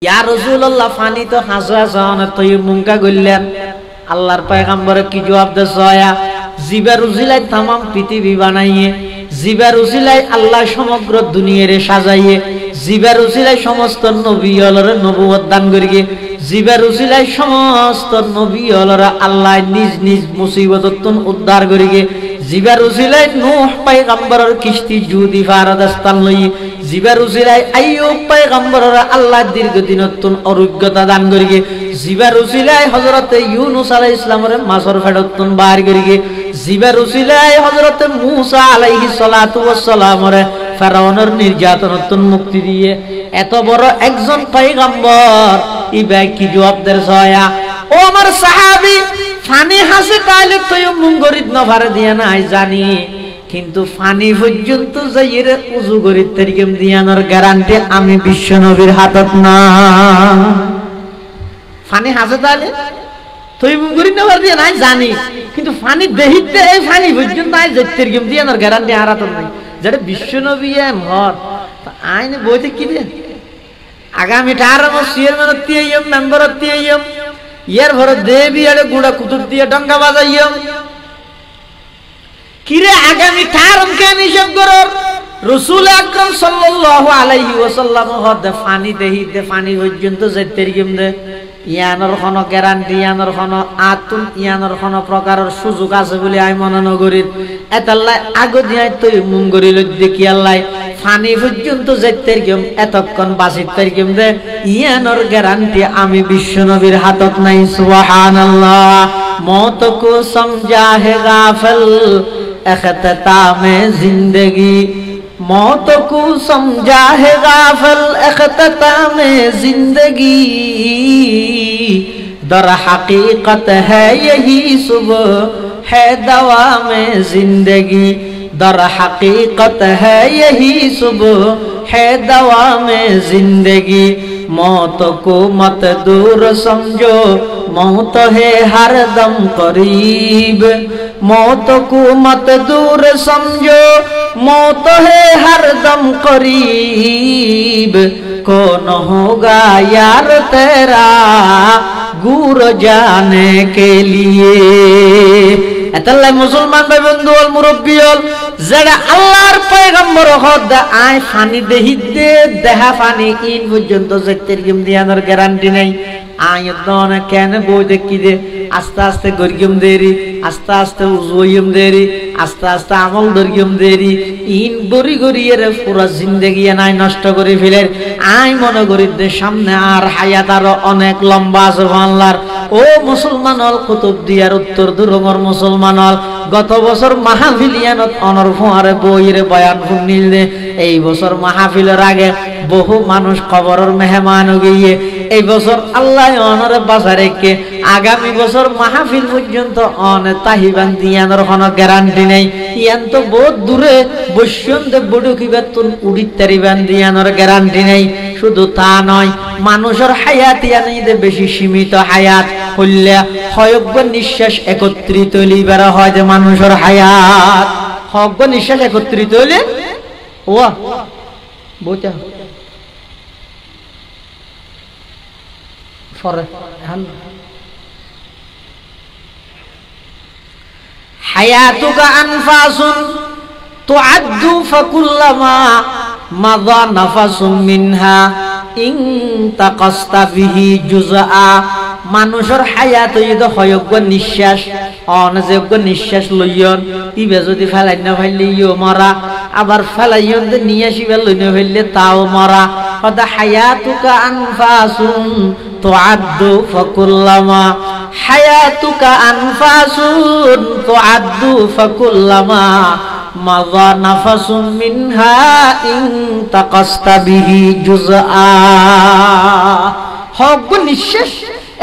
ইয়া রাসূলুল্লাহ funny তো হাসা জানা তায়াম্মুম কা গল্লেন আল্লাহর পয়গম্বর কি জবাব দেয়া জিবার উজিলাই तमाम পৃথিবী বানাইয়ে জিবার উজিলাই আল্লাহ সমগ্র দুনিয়ারে সাজাইয়ে জিবার উজিলাই সমস্ত নবীয়লরে নবুয়ত দান করিয়ে জিবার উজিলাই সমস্ত নবীয়লরা আল্লাহ নিজ নিজ মুসিবততন উদ্ধার করিয়ে জিবার উজিলাই নূহ পয়গম্বরের কিস্তি জুদি ফারাদাস্তান লই জিবার উজিলাই আইয়ুব পয়গম্বরের আল্লাহ দীর্ঘদিনতন অরোগ্যতা দান করিয়ে জিবার উজিলাই হযরত ইউনূস আলাইহিস সালামের মাছর ফেডতন বার করিয়ে জিবার উজিলাই হযরত মূসা আলাইহিস সালাতু ওয়াস সালামের ফেরাউনের নির্যাতনতন মুক্তি দিয়ে এত বড় একজন পয়গম্বর ইবাই কি জবাব দের ছয়া ও আমার সাহাবী ফানি হাসে তাইলে তায়াম্মুম গরিত না পারে দিয়া নাই জানি কিন্তু ফানি পর্যন্ত যাইরে উযু গরিত তরিকম দিয়ানোর গ্যারান্টি আমি বিশ্ব নবীর হাতত না ফানি হাসে তাইলে তায়াম্মুম গরিত না পারে দিয়া নাই জানি কিন্তু ফানি দেহিতে এই ফানি পর্যন্ত নাই যাইতে তরিকম দিয়ানোর গ্যারান্টি আর হাতত নাই যেটা বিশ্ব নবী এম হর আইনে বইতে কি দে আগামী 18 মসিয়ের মানতি আইম মেম্বারতি আইম ইয়ার ভর দেবী আরে গুড়া কুতুর দিয়ে ডঙ্গা বাজাইম কিরে আগামী 18 কে হিসাব করর রাসূল আকরাম সাল্লাল্লাহু আলাইহি ওয়াসাল্লাম হদ ফানি দেহিতে ফানি পর্যন্ত যাইতে তরিকম দে ইয়ানোর কোনো গ্যারান্টি ইয়ানোর কোনো আতুন ইয়ানোর কোনো প্রকারের সুযোগ আছে বলে আই মনে নগরী এতাল্লাই আগো দিয়াই তুই মুঙ্গরিল দেখি আল্লাহ ফানি পর্যন্ত যাইতে গেম এতক্ষণ বাসিতে গেম দে ইয়ানোর গ্যারান্টি আমি বিশ্ব নবীর হাতত নাই সুবহানাল্লাহ মौत को समझा है गाफिल इख्तितामे जिंदगी मौत को समझा है गाफिल इख्तितामे जिंदगी दर हकीकत है यही सुबह है दवा में जिंदगी दर हकीकत है यही सुबह है दवा में जिंदगी मौत को मत दूर समझो मौत है हर दम करीब मौत को मत दूर समझो मौत है हर दम करीब कौन होगा यार तेरा गुर जाने के लिए এতাল্লাই মুসলমান ভাই বন্ধু ওল মুরব্বী ওল যারা আল্লাহর পয়গম্বর হদ আই ফানি দেহিতে দেহা ফানি ইন পর্যন্ত যাইতে গিম দিয়ানোর গ্যারান্টি নাই আই দন কেন বই দেখি দে আস্তে আস্তে গরিয়ম দেরি আস্তে আস্তে উজুয়ম দেরি আস্তে আস্তে আমল দরিয়ম দেরি ইন গরি গরিয়ের পুরো জিন্দেগি নাই নষ্ট করে ফেলের আই মনে করি দে সামনে আর হায়াত আরো অনেক লম্বা আছে আল্লাহর ও মুসলমান হল কুতুব দিয়ার উত্তর দুরঙর মুসলমান হল গত বছর মাহফিলিয়ানত অনর ফোয়ারে বইরে বয়ান শুনিল দে এই বছর মাহফিলের আগে বহু মানুষ কবরের মেহমান গিয়ে এই বছর আল্লাহ অনরে বাজারে কে আগামী বছর মাহফিল পর্যন্ত অনে তাহিবান দিয়ানোর কোনো গ্যারান্টি নেই ইয়ান তো বহুত দূরে বৈশ্যন্দে বড় কিবাতুন উড়িত তারিবান দিয়ানোর গ্যারান্টি নেই শুধু তা নয় মানুষের হায়াত ইয়ানিদে বেশি সীমিত হায়াত হইলে হয়জ্ঞ নিঃশ্বাস একত্রিত লিবার হয় যে মানুষের হায়াত হয়জ্ঞ নিঃশ্বাস একত্রিত হইলে ও বইতে ফরে হায়াতুকা আনফাসুন তুআদ্দু ফাকুল্লামা মাযা নাফাসুম মিনহা ইন তাকাসতা বিহি জুজআ মানুষের হায়াত হইতো হয়জ্ঞ নিঃশ্বাস অনযোগ্য নিঃশ্বাস লইয়ন ইবে যদি ফেলাই না ফেললে ইও মরা আবার ফেলাইয়ন যে নিয়ে আসিবে লই না ফেললে তাও মরা কত হায়াতুকা আনফাসুন তুআদ্দু ফাকুল্লামা হায়াতুকা আনফাসুন তুআদ্দু ফাকুল্লামা মাযা নাফাসুম মিনহা ইন তাকাসতা বিহি জুজআ হক নিঃশ্বাস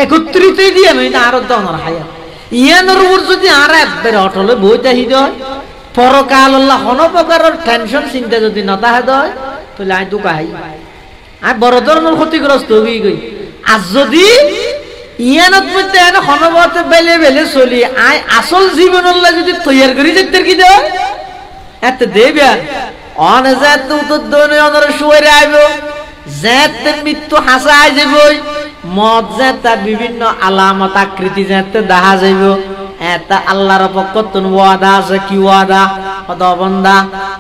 একত্রিত দিয়ে নই না আর দনর হায়াত ইয়ানোর উপর যদি আর একবার অটলে বইতে হিদ হয় পরকাল আল্লাহ কোনো প্রকারের টেনশন চিন্তা যদি নতাহে দয় তাহলে আই দুকা হাই আই বড় ধরনের ক্ষতিগ্রস্ত হই গই আর যদি ইয়ানত মধ্যে এনে হনবতে বেলে বেলে চলি আই আসল জীবনল্লা যদি তৈয়ার করি যেতে কি দেয় এত দেবে অনেজাত উত্তর দনে অনর শুয়ে আইব যেতে মৃত্যু হাসাই যাবই, মত যেতে বিভিন্ন আলামত আকৃতি যেতে দেখা যাইব, এটা আল্লাহর পক্ষ তুন ওয়াদা আছে। কি ওয়াদা? বন্দা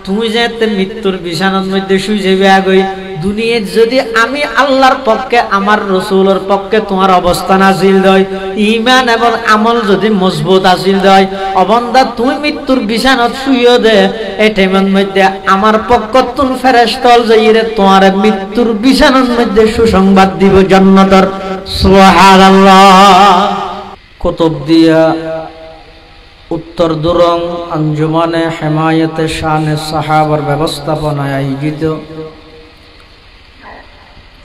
তুমি যেতে মৃত্যুর বিছানার মধ্যে শুই যাবে আগই, দুনিয়ায় যদি আমি আল্লাহর পক্ষে আমার রসুলের পক্ষে তোমার অবস্থান আসিল দেয়, ইমান এবং আমল যদি মজবুত আসিল দেয়, অবন্দা তুমি মৃত্যুর বিছানাত শুইও দে, এই টাইমের মধ্যে আমার পক্ষ তুন ফেরেশতা যাইরে তোমার মৃত্যুর বিছানার মধ্যে সুসংবাদ দিব জান্নাতের। সুবহানাল্লাহ। কুতুবদিয়া উত্তর দুরং আঞ্জুমানে হেমায়েতে শানে সাহাবার ব্যবস্থাপনায় আয়োজিত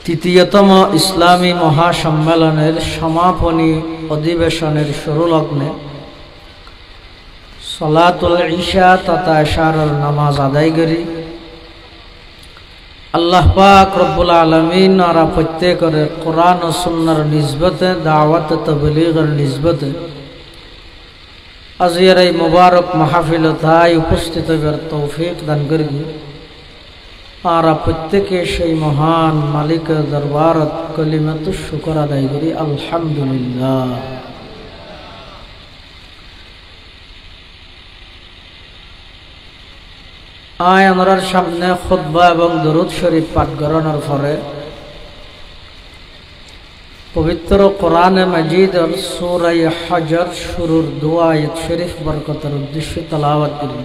তৃতীয়তম ইসলামী মহাসম্মেলনের সমাপনী অধিবেশনের শুরু লগ্নে সলাতুল ইশা তথা ইশারার নামাজ আদায় করি। আল্লাহ পাক রব্বুল আলামিন আর প্রত্যেকের কোরআন ও সুন্নাহর নিসবতে দাওয়াত তাবলীগের নিসবতে আজিয়ার এই মুবারক মাহফিলতায় উপস্থিত হবার তৌফিক দান করি। আর প্রত্যেকে সেই মহান মালিকের দরবারত কলিমাতু শুকর আদায় করি আলহামদুলিল্লাহ। আয় আমরার সামনে খুতবা এবং দরুদ শরীফ পাঠ করানোর পরে পবিত্র কোরআনে মাজিদের সূরা হজর শুরুর দোয়া আয়াত শরীফ বরকতের উদ্দেশ্যে তেলাওয়াত করি।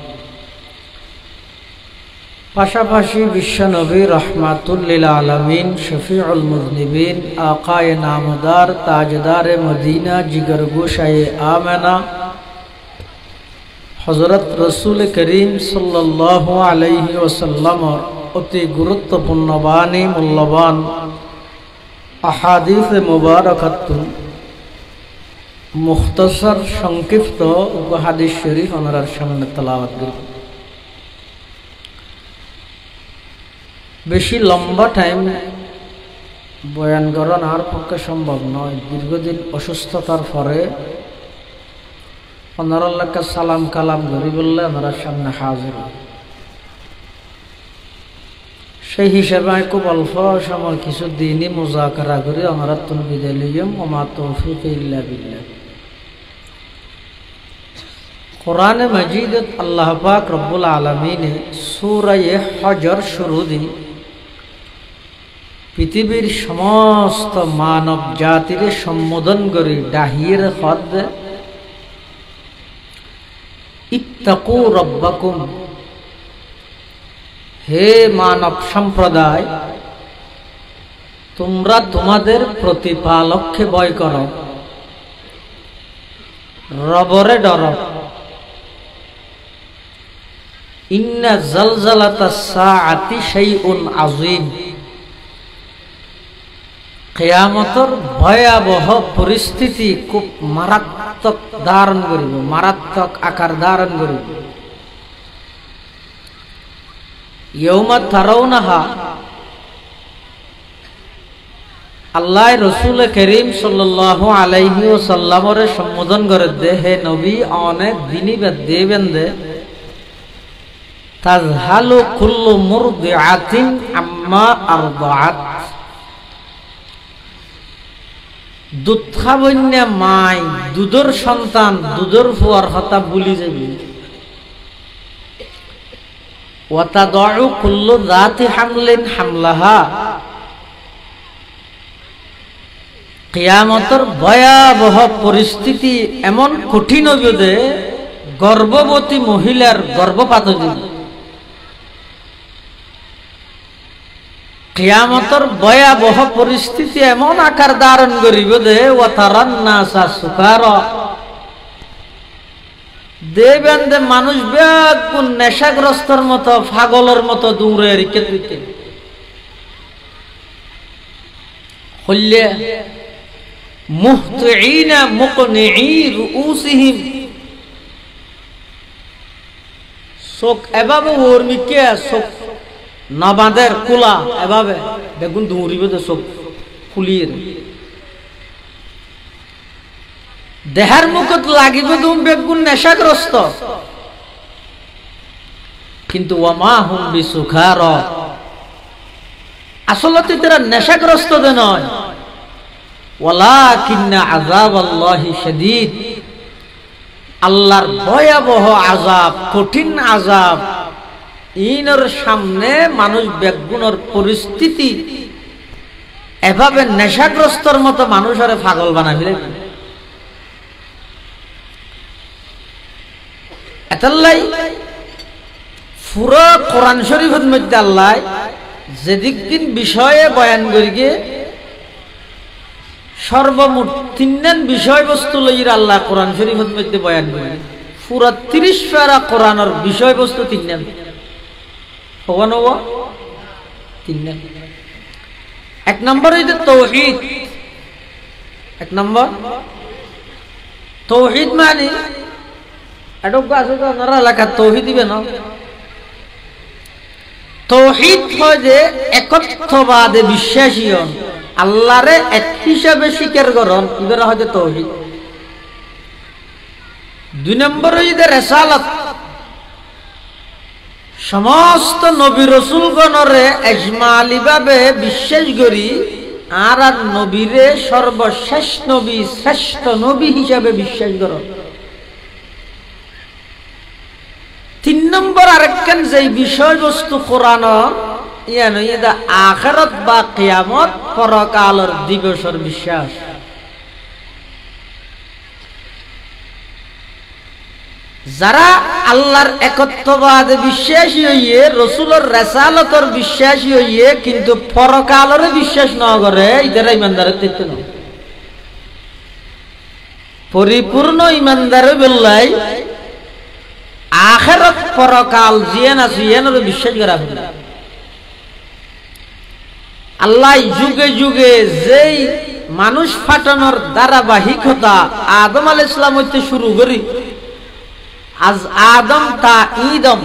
পাশাপাশি বিশ্বনবী রহমাতুল লিল আলামিন শফিউল মুযনিবিন আকায়ে নামদার তাজদারে মদিনা জিগরগোশায়ে আমেনা হযরত রাসূল করিম সাল্লাল্লাহু আলাইহি ওয়াসাল্লামের অতি গুরুত্বপূর্ণ বাণী মূল্যবান আহাদিস মুবারাকাত মুখতাসার সংক্ষিপ্ত হাদিস শরীফ আমাদের সামনে তেলাওয়াত করি। বেশি লম্বা টাইম বয়ান করানো আর পক্ষে সম্ভব নয়। দীর্ঘদিন অসুস্থতার পরে 15 লাখ সালাম কালাম করি বললে আমরা সামনে হাজির। সেই হিসাবে খুব অল্প সময় কিছু দিনই মুজাকারা করি আমরা তুমি বিদায় লইম। ওমা তৌফিক ইল্লা বিল্লাহ। কোরআনে মাজিদত আল্লাহ পাক রব্বুল আলামিন সূরা হজর শুরু দি পৃথিবীর সমস্ত মানব জাতিরে সম্বোধন করি ডাহির হদ ইত্তাকু রব্বাকুম, হে মানব সম্প্রদায় তোমরা তোমাদের প্রতিপালককে ভয় করো, রবরে ডরো। ইন্না জালজালাতাস সাআতি শাইউন আযীম, কিয়ামতের ভয়াবহ পরিস্থিতি খুব মারাত্মক ধারণ করিব, মারাত্মক আকার ধারণ করিব। ইয়াউমা তারাউনাহা, আল্লাহ রাসূল করিম সাল্লাল্লাহু আলাইহি ওয়াসাল্লামের সম্বোধন করে দে, হে নবী অনেক দিনই দেবেন দে তাজহালু কুল্লু মুরদিআতিন আম্মা আরদাআত, দুধ খাবন্যা মাই দুধর সন্তান দুধর ফুয়ার কথা ভুলি যাবি। ওয়াতাদউ কুল্লু যাতি হামলিন হামলাহা, কিয়ামতের ভয়াবহ পরিস্থিতি এমন কঠিন হবে গর্ভবতী মহিলার গর্ভপাত হবে। কিয়ামতের ভয়াবহ পরিস্থিতি এমন আকার ধারণ করিব যে ওয়াতারান নাসা সুকারা, দেবেন যে মানুষ বেগুন নেশাগ্রস্তর মতো পাগলের মতো দৌড়ে রিকে দিতে হইলে মুহতিঈনা মুকনিঈ রুউসিহিম, চোখ এভাবে ওরমিকে চোখ নবাদের কুলা এভাবে বেগুন দৌড়িবে তো চোখ ফুলিয়ে দেহার মুখত লাগিব তুমি বেগুন নেশাগ্রস্ত, কিন্তু ওয়ামা হুম বিসুখারা, আসলে তারা নেশাগ্রস্ত নয়, ওয়ালাকিন্না আযাবাল্লাহি শাদীদ, আল্লাহর ভয়াবহ আযাব, কঠিন আযাব ইনর সামনে মানুষ বেগুনের পরিস্থিতি এভাবে নেশাগ্রস্তর মতো মানুষের পাগল বানাই ফেলে। এতাল্লাই পুরো কোরআন শরীফের মধ্যে আল্লাহ যেদিন বিষয়ে বয়ান করিগে সর্বমোট 3 বিষয়বস্তু লইর আল্লাহ কোরআন শরীফের মধ্যে বয়ান করে। পুরো 30 পারা কোরআনের বিষয়বস্তু 3 হওয়ানো 3। এক নম্বর হইতে তাওহীদ। এক নম্বর তাওহীদ মানে এটুকু আছে তো নরা এলাকা তাওহীদ দিবে না। তাওহীদ হয় যে একত্ববাদে বিশ্বাসী হন, আল্লাহরে এক হিসাবে স্বীকার করন, এগুলো হয়তো তাওহীদ। 2 নম্বর হইতে রিসালাত, সমস্ত নবী রাসূলগণরে ইজমালি ভাবে বিশ্বাস করি আর নবীরে সর্বশেষ নবী, শ্রেষ্ঠ নবী হিসাবে বিশ্বাস করো। 3 নম্বর আরেকখান যে বিষয়বস্তু কোরআন ইয়ান ইদা আখিরাত বা কিয়ামত পরকালের দিবসের বিশ্বাস। যারা আল্লাহর একত্ববাদে বিশ্বাসী হইয়ে, রাসূলের রিসালাতের বিশ্বাসী হইয়ে কিন্তু পরকালের বিশ্বাস না করে, এদের ইমানদারের তথ্য নয়। পরিপূর্ণ ইমানদার বললাই আখিরাত পরকাল জিয়ান আছে এর বিশ্বাস করা হবে। আল্লাহ যুগে যুগে যেই মানুষ ফাটানোর ধারাবাহিকতা আদম আলাইহিস সালাম হইতে শুরু করি, আজ আদম তা ঈদম,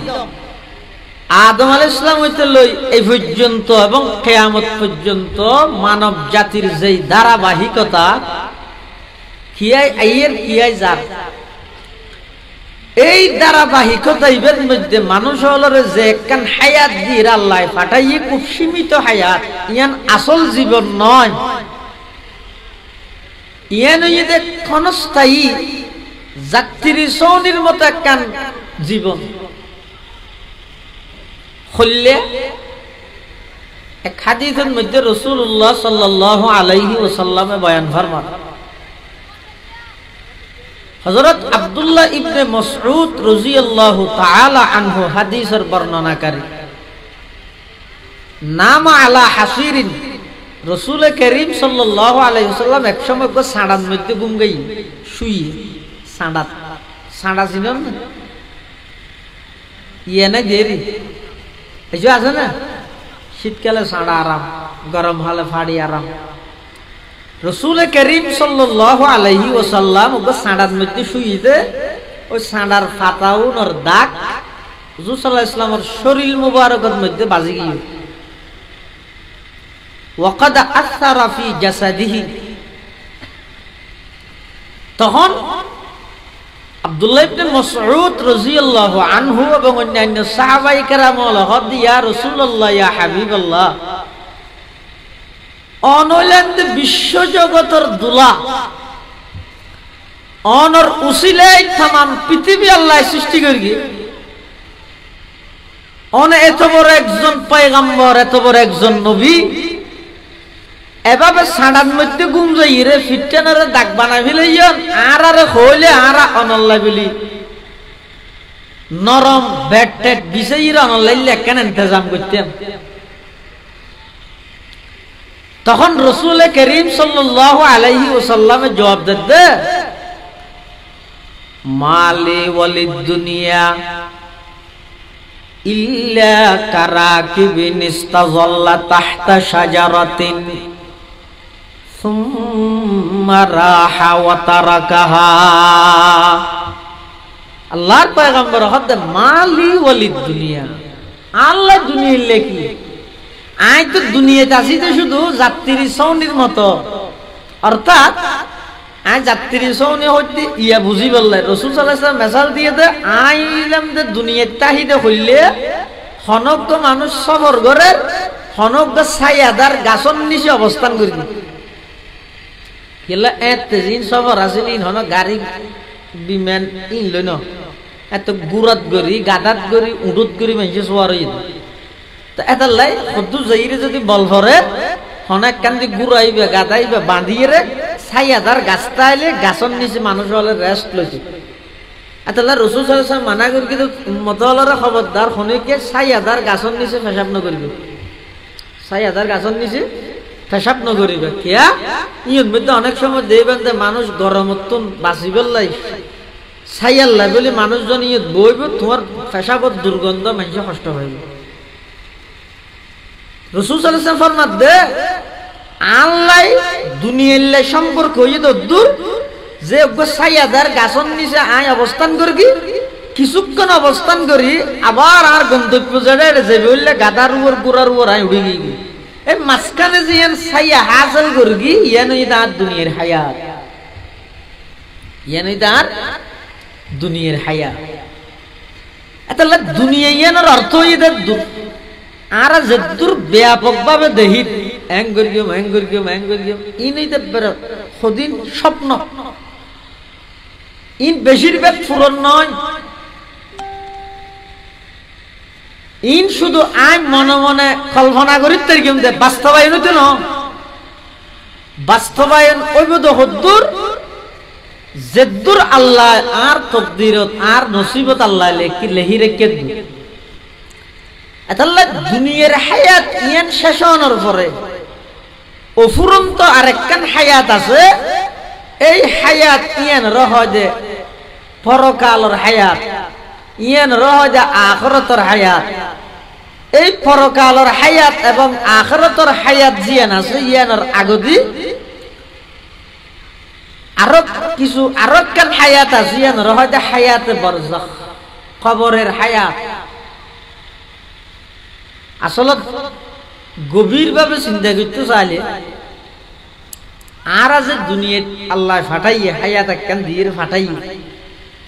আদম আলাইহিস সালাম হইতে লই এই পর্যন্ত এবং কিয়ামত পর্যন্ত মানব জাতির যেই ধারাবাহিকতা কিয়াই আইয়ের কিয়াই যার, এই ধারাবাহিকতা ইবের মধ্যে মানুষ হলরে যে একখান হায়াত দিয়ে আল্লাহ ফাটাইয়ে খুব সীমিত হায়াত, ইয়ান আসল জীবন নয়। ইয়ান হইতে ক্ষণস্থায়ী যাত্রী সৌনির মতো একখান জীবন হইলে। এক হাদিসের মধ্যে রাসূলুল্লাহ সাল্লাল্লাহু আলাইহি ওয়াসাল্লামে বয়ান ফরমান, হযরত আব্দুল্লাহ ইবনে মাসউদ রাদিয়াল্লাহু তাআলা আনহু হাদিসের বর্ণনাকারী, নাম আলা হাসিরিন, রাসূল করিম সাল্লাল্লাহু আলাইহি ওয়াসাল্লাম এক সময় সাঁড়ার মধ্যে ঘুম গই শুই। সাঁড়া চিনেন না? ইয়ে না দেরি এই যে আছে না, শীতকালে সাঁড়া আরাম, গরম হলে ফাড়ি আরাম। রাসূল করিম সাল্লাল্লাহু আলাইহি ওয়াসাল্লাম ওকে সাঁড়ার মধ্যে শুইতে, ওই সাঁড়ার ফাতাউনের দাগ হুজুর সাল্লাল্লাহু আলাইহি ওয়াসাল্লামের শরীর মুবারকের মধ্যে বাজি গিয়ে ওয়াকাদ আসারা ফি জাসাদিহি। তখন আব্দুল্লাহ ইবনে মাসউদ রাদিয়াল্লাহু আনহু এবং অন্যান্য সাহাবায়ে কেরাম হদ ইয়া রাসূলুল্লাহ ইয়া হাবিবাল্লাহ, অনৈলান্দ বিশ্ব জগতের দুলা অনর উসিলাই তামাম পৃথিবী আল্লাহ সৃষ্টি করি, অন এত বড় একজন পয়গম্বর, এত বড় একজন নবী এভাবে সাঁড়ার মধ্যে ঘুম যাই রে ফিটানারে দাগ বানাই ফেলে আর আরে হইলে আর অনল্লাই বলি নরম ব্যাট ট্যাট বিষয়ীরা অনলাইলে কেন ইন্তজাম করতেন। তখন রাসূল করিম সাল্লাল্লাহু আলাইহি ওয়াসাল্লামে জবাব দিতে, মালি ওয়ালিদ দুনিয়া ইল্লা কারাকিবিন ইস্তাযাল্লা তাহতা শাজারাতিন সুম্মা রাহা ওয়া তারাকাহা। আল্লাহর পয়গম্বর হতে মালি ওয়ালিদ দুনিয়া, আল্লাহ দুনিয়ার লেখি আই তো দুনিয়াতে আসি তো শুধু যাত্রী সৌনির মতো, অর্থাৎ আই যাত্রী সৌনি হইতে ইয়া বুঝি বললে রাসূল সাল্লাল্লাহু আলাইহি ওয়াসাল্লাম মেসাল দিয়ে দে আইলাম দে দুনিয়াতে তাহিদে হইলে হনক মানুষ সফর করে হনক ছায়াদার গাছন নিচে অবস্থান করবি কেলা এতদিন সবর আসেনি হন গাড়ি বিমান ইন লই ন এত গুড়াত গড়ি গাদাত গড়ি উডুত গড়ি মানুষ সোয়ার হয়ে তো এত লাই সদ্দু যাইরে যদি বল ভরে হনেক কান্দি গুড়াইবে গাদাইবে বাঁধিয়ে রে ছায়াদার গাছটা আইলে গাছন নিচে মানুষ হলে রেস্ট লইছে এত রসুল সাল্লাল্লাহু মানা করি কিন্তু মতলরে খবরদার হনেকে ছায়াদার গাছন নিচে পেশাব নকরিবে ছায়াদার গাছন নিচে পেশাব নকরিবে কিয়া ইয়র মধ্যে অনেক সময় দেখবেন যে মানুষ গরমত বাঁচিবার লাই ছায়ার লাই বলে মানুষজন ইয়ত বইব তোমার পেশাবত দুর্গন্ধ মানুষ কষ্ট হইব রসুল সাল্লাল্লাহু আলাইহি ওয়াসাল্লাম ফরমাত দে আল্লাহ দুনিয়ার সম্পর্ক হইয়ে দূর যে ছায়াদার গাছন নিচে আয় অবস্থান করবি কিছুক্ষণ অবস্থান করি আবার আর গন্তব্য জায়গায় যে বললে গাদার উপর গোড়ার উপর আয় উড়ে গিয়ে এই মাঝখানে যে ছায়া হাসল করবি ইয়ানই তার দুনিয়ার হায়াত ইয়ানই তার দুনিয়ার হায়াত এতলা দুনিয়া ইয়ানোর অর্থ ইদের দূর আর যদ্দূর ব্যাপকভাবে দেহি এং করিম ইনইতে সদিন স্বপ্ন ইন বেশিরভাগ পূরণ নয় ইন শুধু আই মনে মনে কল্পনা করি তার কেমন বাস্তবায়ন হইতে ন বাস্তবায়ন ওইব তো হদ্দুর যেদ্দুর আল্লাহ আর তকদিরত আর নসিবত আল্লাহ লেহি রেখে এতাল্লা দুনিয়ার হায়াত ইয়ান শেষ হওয়ার পরে অফুরন্ত আরেকখান হায়াত আছে এই হায়াত ইয়ান রহ যে পরকালের হায়াত ইয়ান রহ যে আখিরাতের হায়াত এই পরকালের হায়াত এবং আখিরাতের হায়াত জিয়ান আছে ইয়ানের আগদি আরো কিছু আরেকখান হায়াত আছে ইয়ান রহ যে হায়াতে বরজাখ কবরের হায়াত আসলে গভীরভাবে চিন্তা করতে চাইলে আর আজ দুনিয়ায় আল্লাহ ফাটাইয়ে হায়াত একখান দিয়ে ফাটাইয়ে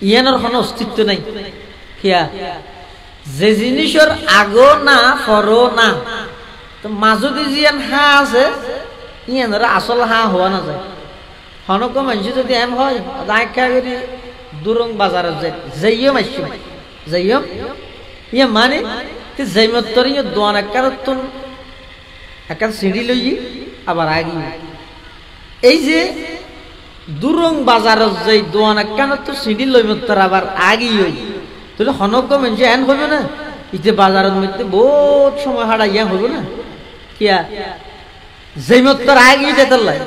ইয়ানোর কোনো অস্তিত্ব নাই কিয়া যে জিনিসের আগো না ফরো না তো মাজুদি জিয়ান হা আছে ইয়ানোর আসল হা হওয়া না যায় হনক মানুষ যদি এম হয় দেখা করি দুরং বাজারে যায় যাইও মাইস যাইও ইয়ে মানে যাইমত্তর ইয়ে দোয়ান একখান সিঁড়ি লই আবার আগি এই যে দুরং বাজারত যাই দোয়ান একখান তো সিঁড়ি লইমত্তর আবার আগি হই তাহলে হনক মানুষ এন হইব না ইতে বাজারের মধ্যে বহুত সময় হারা ইয়া হইব না কিয়া যাইমত্তর আগি যেতে লাই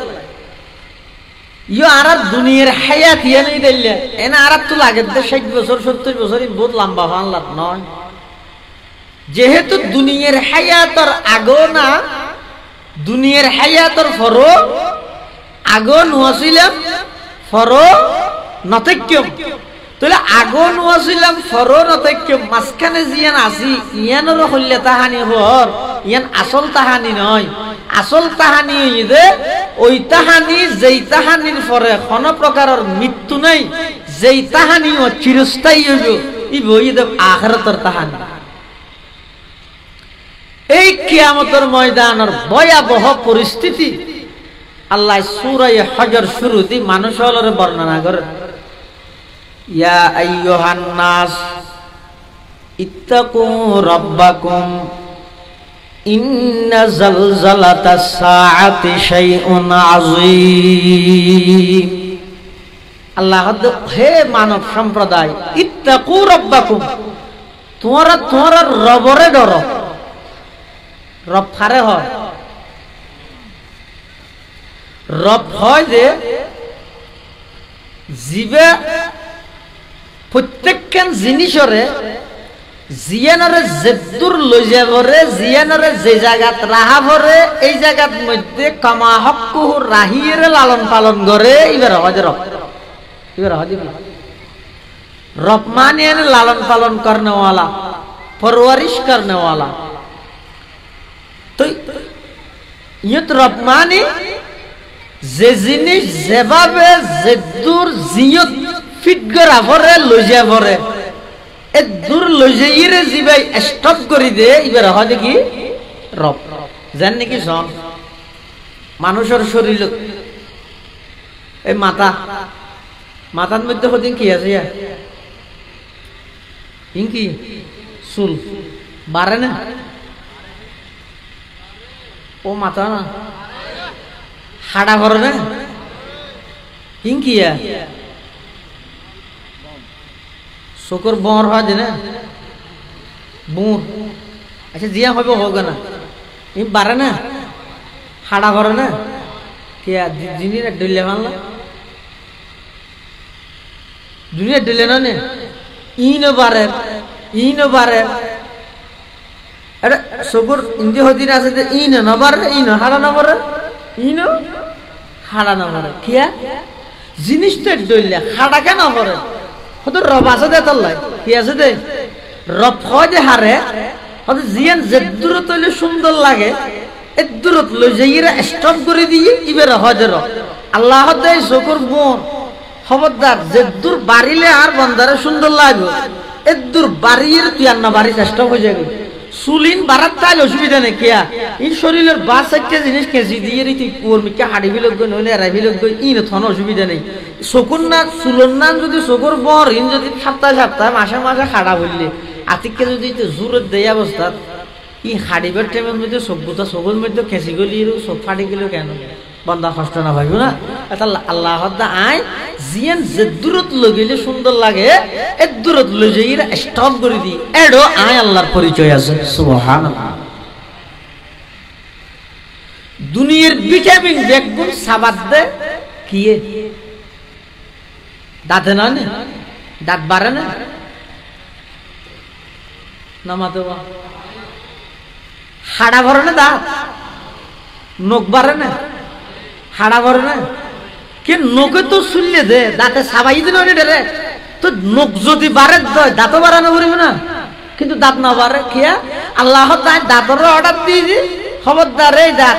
ইয়ে আর দুনিয়ার হায়াত ইয়ে নেই দিলে এনে আর তো লাগে 60 বছর 70 বছর বহুত লম্বা হওয়ান লাভ নয় যেহেতু দুনিয়ার হায়াতর আগো না দুনিয়ার হায়াতর ফরো আগো নুয়াছিলাম ফরো নতক্যম তাহলে আগো নুয়াছিলাম ফরো নতক্যম মাঝখানে জিয়ান আসি ইয়ানোর হইলে তাহানি হর ইয়ান আসল তাহানি নয় আসল তাহানি হইদে ওই তাহানি যেই তাহানির পরে কোন প্রকারের মৃত্যু নাই যেই তাহানি ও চিরস্থায়ী হইব ই বইদে আখিরাতের তাহানি এই কিয়ামতের ময়দানের ভয়াবহ পরিস্থিতি আল্লাহ সূরা হজর শুরুতে মানুষের বর্ণনা করে ইয়া আইয়ুহান নাস ইত্তাকু রাব্বাকুম ইন্না জালজালাতাস সাআতি শাইউন আযীম আল্লাহ হে মানব সম্প্রদায় ইত্তাকু রাব্বাকুম তোমরা রবরে ডরো রব ফারে হয় রব হয় যে জীবে প্রত্যেকখান জিনিসরে জিয়ানরে যেদুর লই যাবরে জিয়ানরে যে জায়গাত রাহা ভরে এই জায়গার মধ্যে কামা হক্কু রাহিরে লালন পালন করে এবার হয় রব এবার হয় রব মানে লালন পালন করনে ওয়ালা পরওয়ারিশ করনে ওয়ালা তো ইয়ত রব মানে যে জিনিস যেভাবে যেদুর জিয়ত ফিট করা ভরে লই যা ভরে এ দূর লই যাইরে জিবাই স্টপ করে দে এবার হয় কি রব জান নাকি জন মানুষের শরীর এই মাথার মধ্যে হদিন কি আছে কি চুল বাড়ে না ও মাথা না হাড়া করে না কি চকুর বর হয় যে না বুর আচ্ছা জিয়া হবে হোক না বাড়ে না হাড়া করে না কে জিনিস ডলে মানলা দুনিয়া ডলে না নে ইনো বাড়ে আরে চকুর ইন্দি হদিন আছে যে ইনো নবারে ইনো হাড়া নবারে ইনো হাড়া নবারে কিয়া জিনিসটা ডলে হাড়া কেন করে হয়তো রব আছে দে তল্লাই কি আছে দে রব হয় যে হারে হয়তো জিয়ান যে দূরত হইলে সুন্দর লাগে এ দূরত লই যাইরা স্টপ করে দিয়ে ইবের হয় যে রব আল্লাহ দেয় চকুর বোন খবরদার যে দূর বাড়িলে আর বন্দারে সুন্দর লাগবে এ দূর বাড়িয়ে তুই আর না বাড়ি চেষ্টা হয়ে যাবে চুলিন বাড়ার তাই অসুবিধা নেই কিয়া এই শরীরের বাস একটা জিনিস কেজি দিয়ে তুই কুয়োর মিকে হাড়ি বিলোক গই নইলে এরাই বিলোক গই ইন থন অসুবিধা নেই চকুর না চুলোর নাম যদি চকুর বর ইন যদি সপ্তাহে মাসে মাসে খাড়া বললে আতিককে যদি জোরের দেয় অবস্থা ই হাড়িবার টাইমের মধ্যে চকুটা চকুর মধ্যে খেঁচি গলি চোখ ফাটি গেল কেন বন্দা কষ্ট না ভাবিব না এটা আল্লাহ আয় জিয়ান যে দূরত লগিলে সুন্দর লাগে এ দূরত লই যাই স্টপ করে দি এডো আয় আল্লাহর পরিচয় আছে সুবহানাল্লাহ দুনিয়ার ভিটামিন দেখুন সাবাত দে কিয়ে দাঁতে না দাঁত বাড়ে না নামাতে হাড়া ভরে না দাঁত নখ বাড়ে না হাড়া ভরে না কে নখে তো শুনলে দে দাঁতে সাবাই দিন রে তো নখ যদি বাড়ে দাঁতও বাড়ানো পড়বে না কিন্তু দাঁত না বাড়ে খেয়া আল্লাহ দাঁতের অর্ডার দিয়ে খবরদার এই দাঁত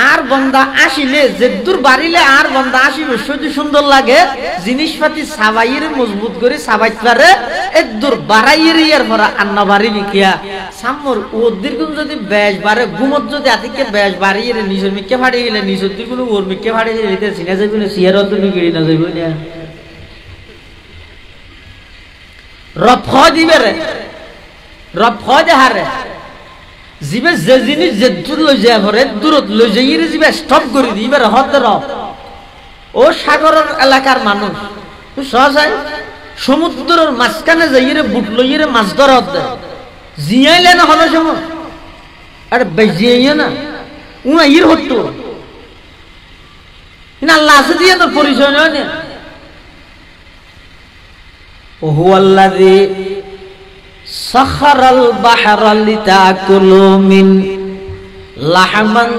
আর বন্দা আসিলে যে দূর বাড়িলে আর বন্দা আসিবে যদি সুন্দর লাগে জিনিসপাতি সাবাইয়ের মজবুত করে সাবাইতে পারে এ দূর বাড়াইয়ের ইয়ার ভরা আন্না বাড়িবি কিয়া সামর ওর দীর্ঘ যদি বেশ বাড়ে ঘুমত যদি আতিকে বেশ বাড়িয়ে নিজের মিকে ফাড়ি গেলে নিজের দিকে ওর মিকে ফাড়ি গেলে চিনা যাবে না সিয়ার তুমি গিড়ি না যাইব না রব দিবে রে রব হারে জিবে যে জিনিস যে দূর লই যায় ভরে দূরত লই যাই জিবে স্টপ করে দি এবার হতে রব ও সাগরের এলাকার মানুষ সহজায় সমুদ্রের মাঝখানে যাইরে বুট লইরে মাছ ধরা হতে জিয়াইলে না হলো সময় আরে বেজিয়ে না উনা ইর হতো না আল্লাহ আছে দিয়ে তোর পরিচয় নয় না ওহুয়াল্লাযী সাখারাল বাহরা লিতাকুলু মিন লাহমান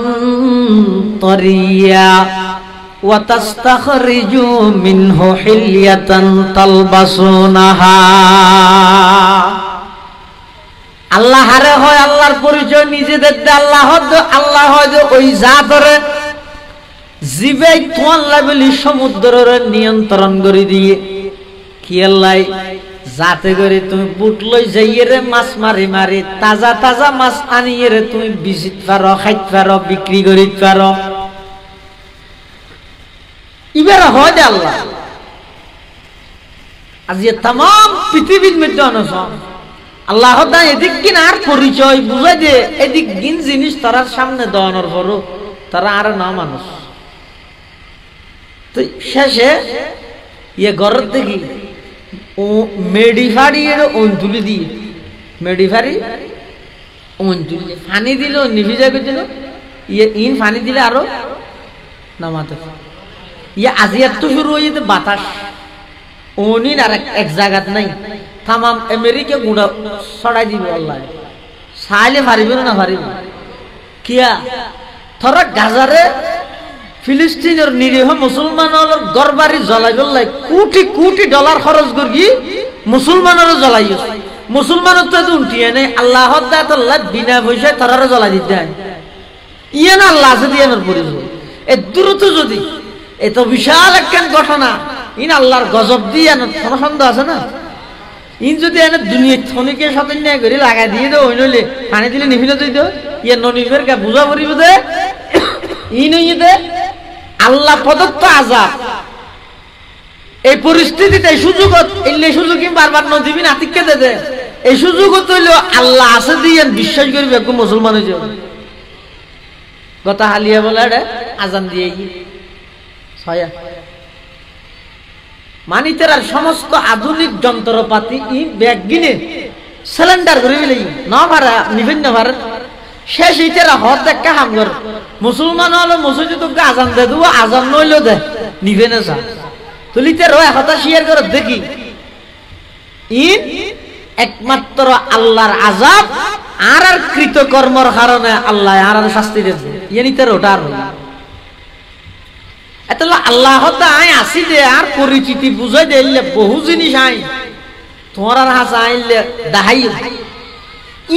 তারিয়া ওয়া তাস্তাখরিজু মিনহু হিলিয়াতান তালবাসুনাহা আল্লাহ হারে হয় আল্লাহর পরিচয় নিজেদের আল্লাহ হয় যে ওই জাতরে জিবে তোয়াল্লা বলি সমুদ্রের নিয়ন্ত্রণ করে দিয়ে কি আল্লাহ যাতে করে তুমি বুট লই যাইয়ে রে মাছ মারি তাজা তাজা মাছ আনিয়ে রে তুমি বিচিত পারো খাইতে পারো বিক্রি করিতে পারো এবার হয় যে আল্লাহ আজ তাম পৃথিবীর মধ্যে অনশন আল্লাহ এদিক কিন আর পরিচয় বুঝাই যে এদিক গিন জিনিস তারা সামনে দেওয়ানোর পরও তারা আর না মানুষ তো শেষে ইয়ে ঘরের দেখি ও মেডিফাড়ি তুলি দিয়ে মেডিফাড়ি তুলি ফানি দিল নিভিজা দিল ইয়ে ইন ফানি দিলে আরো নামাতে ইয়ে আজি এত শুরু হয়ে যেতে বাতাস অনিন আর এক জায়গাত নাই তামাম আমেরিকা গুড়া ছড়াই দিব আল্লাহ চাইলে পারিব না পারিব কিয়া থরা গাজারে ফিলিস্তিনের নিরীহ মুসলমানের গড়বাড়ি জ্বলাই জ্বলাই কোটি কোটি ডলার খরচ করি মুসলমানেরও জ্বলাই মুসলমানের তো উঠিয়ে নেই আল্লাহ বিনা পয়সায় তারা জ্বলাই দিতে হয় ইয়ে না আল্লাহ আছে দিয়ে আমার পরিচয় এ দ্রুত যদি এত বিশাল একখান ঘটনা ইন আল্লাহর গজব দিয়ে কোনো সন্দেহ আছে না ইন যদি এনে দুনিয়া থনিকে সাথে নিয়ে করে লাগাই দিয়ে দেয়, ওই নইলে পানি দিলে নিভিলে তুই তো ইয়ে ননিবের কে বুঝা পড়িব দে ই নই দে আল্লাহ প্রদত্ত আযাব। এই পরিস্থিতিতে সুযোগ এলে সুযোগ বারবার নদীবি নাতিককে দে দে এই সুযোগ হইল আল্লাহ আছে দিয়ে বিশ্বাস করবি একদম মুসলমান হয়ে যাবে। কথা হালিয়া বলে আজান দিয়ে ছয়া মানিতের আর সমস্ত আধুনিক যন্ত্রপাতি ই ব্যাগ গিনে সিলিন্ডার করে ফেলে না ভাড়া নিবেন না ভাড়া শেষ ইটারা হত দেখা হামগর মুসলমান হলো মসজিদে তোকে আজান দে দেবো আজান নইলেও দে নিবে না যা তুলিতে রয় হতা শেয়ার করে দেখি ইন একমাত্র আল্লাহর আযাব আর আর কৃতকর্মর কারণে আল্লাহ আর আর শাস্তি দেবে ইয়ে নিতে ওটা আর এত আল্লাহ হতা আই আসি দে আর পরিচিতি বুঝাই দিলে বহু জিনিস আই তোমার আর হাসা আইলে দাহাই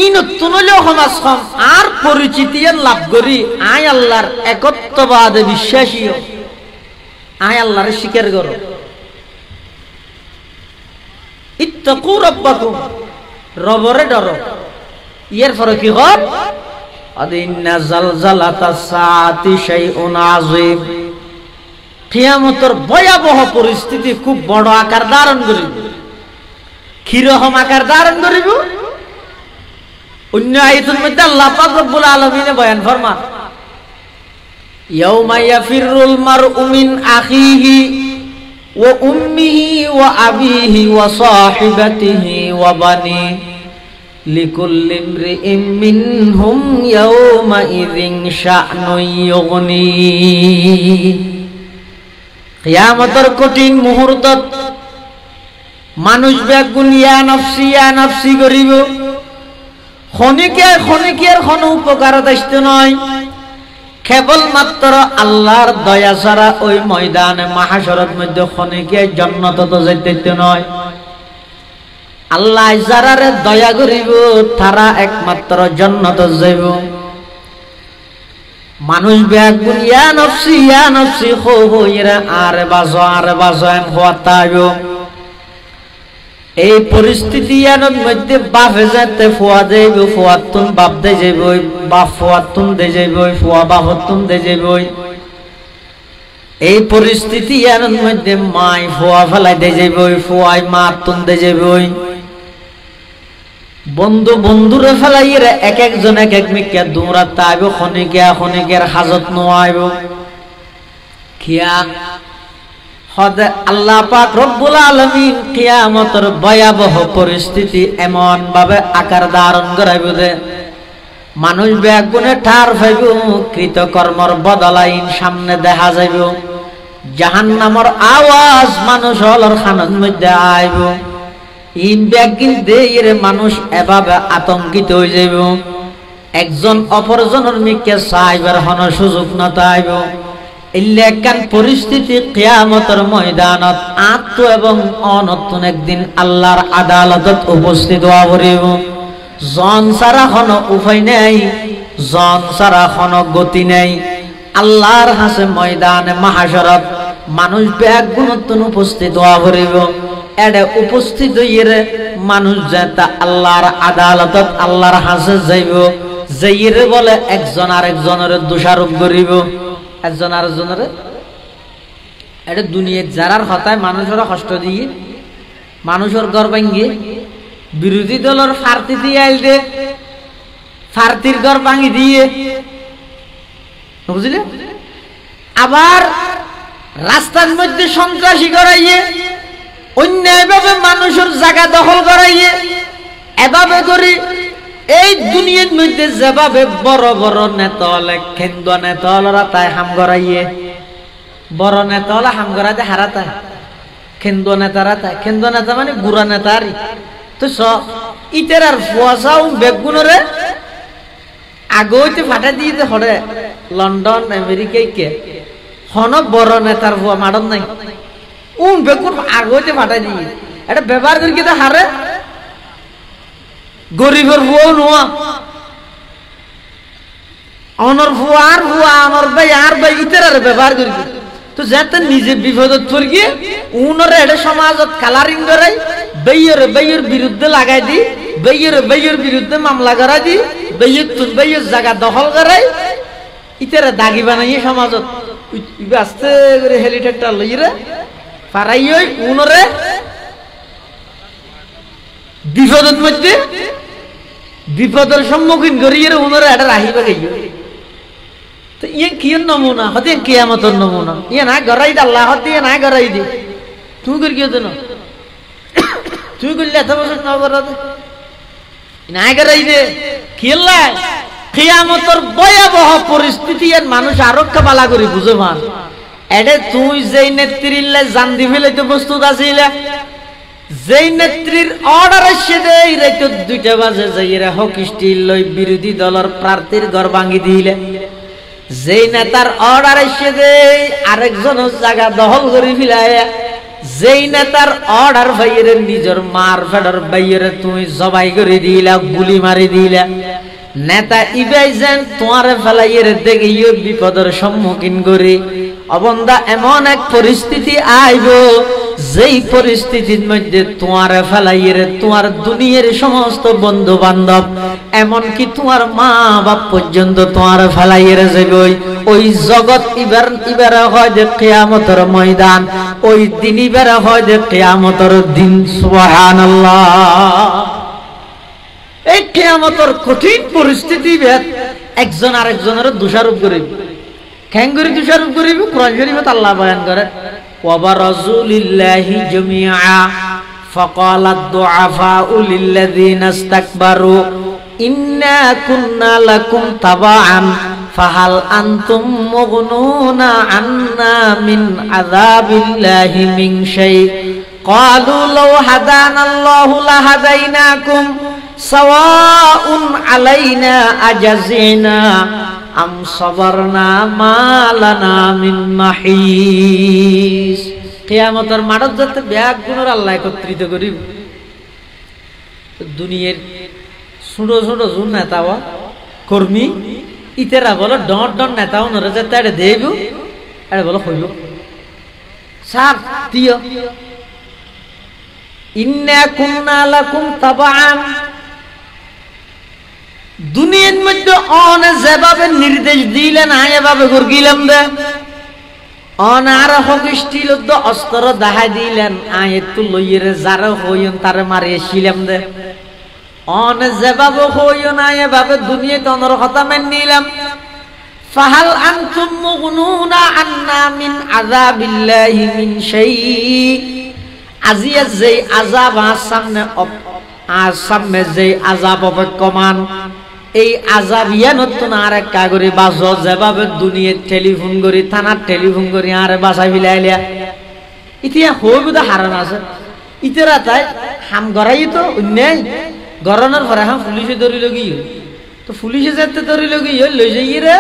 ই নতুন হলেও সমাজ কম আর পরিচিতি লাভ করি আই আল্লাহর একত্ববাদে বিশ্বাসী আই আল্লাহর স্বীকার করো। ইত্তাকু রাব্বাকুম রবরে ডরো। এর পরে কি হল ইন্না জালজালাতাস সাআতি শাইউন আযীম কিয়ামতের ভয়াবহ পরিস্থিতি খুব বড় আকার ধারণ করিব। কিরকম আকার ধারণ করিব অন্য আয়াতের মধ্যে আল্লাহ পাক রব্বুল আলামিন বয়ান ফরমান ইয়াউমা ইয়াফিরুল মারউ মিন আখিহি ওয়া উম্মিহি ওয়া আবিহি ওয়া সাহিবাতিহি ওয়া বানি লিকুল্লি ইমরিইম মিনহুম ইয়াউমা ইযিন শা'নুন ইউগনি। কিয়ামতের কঠিন মুহূর্তত মানুষ বেগুন ইয়া নফসি করিব ক্ষণিকের কোনো উপকার আসতে নয় কেবলমাত্র আল্লাহর দয়া ছাড়া ওই ময়দানে মাহশরের মধ্যে ক্ষণিকে জান্নাত তো যাইতে নয়। আল্লাহ যারারে দয়া করিব তারা একমাত্র জান্নাত যাইব। মানুষ বেগুন ইয়া নফসি হো এরা আরে বাজো এন হওয়াতাইব। এই পরিস্থিতি এর মধ্যে বাপে যেতে ফুয়া যাইব ফুয়াতুন বাপ দে যাইব বাপ ফুয়াতুন দে যাইব ফুয়া বাপতুন দে যাইব। এই পরিস্থিতি এর মধ্যে মাই ফুয়া ফেলাই দে যাইব ফুয়াই মা তুন দে যাইব। বন্ধুরে ফেলাই এক একজন এক এক মিকে দৌড়া তাইব ক্ষণিকের হাজত নোয়াইব। খিয়া হদে আল্লাহ পাক রব্বুল আলামিন কিয়ামতের ভয়াবহ পরিস্থিতি এমন ভাবে আকার ধারণ করাইব যে মানুষ বেগুনে ঠার পাইব কৃতকর্মর বদলাইন সামনে দেখা যাইব। জাহান্নামের আওয়াজ মানুষ হলর খানের মধ্যে আইব। ইন বেগিন দেইরে মানুষ এভাবে আতঙ্কিত হয়ে যাইব একজন অপরজনের মিকে চাইবার হন সুযোগ নতাইব। ইল্লেকান পরিস্থিতি কিয়ামতের ময়দানত আত্ম এবং অনতুন একদিন আল্লাহর আদালতত উপস্থিত হওয়া পড়িব। জন ছাড়া কোনো উপায় নেই, জন ছাড়া কোনো গতি নেই। আল্লাহর হাসে ময়দানে মাহশরত মানুষ বেগুনতুন উপস্থিত হওয়া পড়িব। এডে উপস্থিত হইরে মানুষ যেটা আল্লাহর আদালতত আল্লাহর হাসে যাইব যাইরে বলে একজন আরেকজনের দোষারোপ করিব। একজন আরেকজনের এটা দুনিয়ার যারার হতায় মানুষের কষ্ট দিয়ে মানুষের ঘর ভাঙ্গিয়ে বিরোধী দলের ফার্তি দিয়ে আইল দে ফার্তির ঘর ভাঙি দিয়ে বুঝলে আবার রাস্তার মধ্যে সন্ত্রাসী করাইয়ে অন্যায়ভাবে মানুষের জায়গা দখল করাইয়ে এভাবে করি এই দুনিয়ার মধ্যে যেভাবে বড় বড় নেতা হলে কেন্দ্র নেতা হলরা তাই হাম করাইয়ে বড় নেতা হলে হাম করাতে হারাতায় কেন্দ্র নেতারা তাই কেন্দ্র নেতা মানে বুড়া নেতারই তো ইটের আর ফুয়াশাও বেগুনরে আগে হইতে ফাটা দিয়ে হরে লন্ডন আমেরিকায় কে হন বড় নেতার ফুয়া মাডন নাই বেগুন আগে হইতে ফাটা দিয়ে এটা ব্যবহার করি কিন্তু হারে গরিবের ফুয়াও নোয়া অনর ফুয়া আর ফুয়া অনর ভাই আর ভাই ইতের আর ব্যবহার করি তো যাতে নিজে বিপদত পড় গিয়ে উনরে এটা সমাজত কালারিং করাই বেইয়ের বিরুদ্ধে লাগাই দি, বেইয়ের বিরুদ্ধে মামলা করাই দি, বেইয়ের জায়গা দখল করাই, ইতারা দাগি বানাইয়ে সমাজত আস্তে করে হেলিকপ্টার লইরে পারাই ওই উনরে বিপদের মধ্যে বিপদের সম্মুখীন করিয়ে উনরে এটা রাহিবা গেই। তো ইয়ে কি নমুনা হতে কিয়ামতের নমুনা ইয়ে না গড়াই দে আল্লাহ হতে না গড়াই দি তুমি করি কি হতো না তুমি করলে এত বছর না করাতে না গড়াই দে কি আল্লাহ কিয়ামতের ভয়াবহ পরিস্থিতি এর মানুষ আরক্ষা বালা করি বুঝে মান এডে তুই যেই নেত্রীলে জান দি ফেলাইতে প্রস্তুত আছিলে, যেই নেত্রীর অর্ডার এসে দেই রাইত 2টা বাজে যাইরা হকি স্টিল লই বিরোধী দলের প্রার্থীর ঘর ভাঙি দিলে, যেই নেতার অর্ডার এসে দেই আরেকজনের জায়গা দখল করে ফেলায়, যেই নেতার অর্ডার ভাইয়ের নিজের মার ফেডার ভাইয়ের তুমি জবাই করে দিলা, গুলি মারি দিলা, নেতা ইবাইজেন তোমার ফেলাইয়ের দেখে বিপদের সম্মুখীন করে অবন্দা এমন এক পরিস্থিতি আইব যেই পরিস্থিতির মধ্যে তোমার ফেলাইয়ের তোমার দুনিয়ার সমস্ত বন্ধু বান্ধব এমনকি তোমার মা বাপ পর্যন্ত তোমার ফেলাইয়ের যাবে। ওই জগৎ ইবার হয় যে কিয়ামতের ময়দান, ওই দিন ইবার হয় যে কিয়ামতের দিন। সুবহানাল্লাহ। এই কিয়ামতের কঠিন পরিস্থিতি ভেদ একজন আরেকজনের দোষারোপ করিব। কেন করে দোষারোপ করিব? কোরআন শরীফে আল্লাহ বয়ান করে وَبَرَزُوا لِلَّهِ جَمِيعًا فَقَالَ الضُّعَفَاءُ لِلَّذِينَ اسْتَكْبَرُوا إِنَّا كُنَّا لَكُمْ تَبَعًا فَهَلْ أَنْتُمْ مُغْنُونَ عَنَّا مِنْ عَذَابِ اللَّهِ مِنْ شَيْءٍ قَالُوا لَوْ هَدَانَا اللَّهُ لَهَدَيْنَاكُمْ سَوَاءٌ عَلَيْنَا أَجَزِعْنَا আম সাবরনা মা লানা মিন মাহিস। কিয়ামতের মাঠত যাতে ব্যাগ গুণর আল্লাহ একত্রিত করিব। দুনিয়ার ছোট ছোট জুন নেতাও কর্মী ইতেরা বলো ডট ডট নেতাও নরে যাতে এটা দেব এটা বলো হইব সাব দিও ইন্না কুন্না লাকুম তাবাআন। দুনিয়ার মধ্যে অন যেভাবে নির্দেশ দিলেন আয় এভাবে গিলাম দে অনার হকিষ্টিল অস্ত্র দেখাই দিলেন আয় একটু লইয়ের যারা হইন তারে মারিয়েছিলাম দে অন যেভাবে হইন আয় এভাবে দুনিয়াতে অনর কথা মেন নিলাম। ফাহাল আনতুম মুগনুনা আন্না মিন আযাবিল্লাহি মিন শাই। আজিয়া যেই আযাব সামনে যেই আযাব অপেক্ষমান এই আযাব ইয়া নতুন আর এক কাগরে বাজো যেভাবে দুনিয়ার টেলিফোন করি থানার টেলিফোন করি আরে বাসা ফিলাইলিয়া ইতিয়া হইব তো হারান আছে ইতেরা তাই হাম গড়াই তো অন্যায় গড়ানোর পরে হাম পুলিশে ধরিল গিয়ে তো পুলিশে যেতে ধরিল গিয়ে লই যাই রে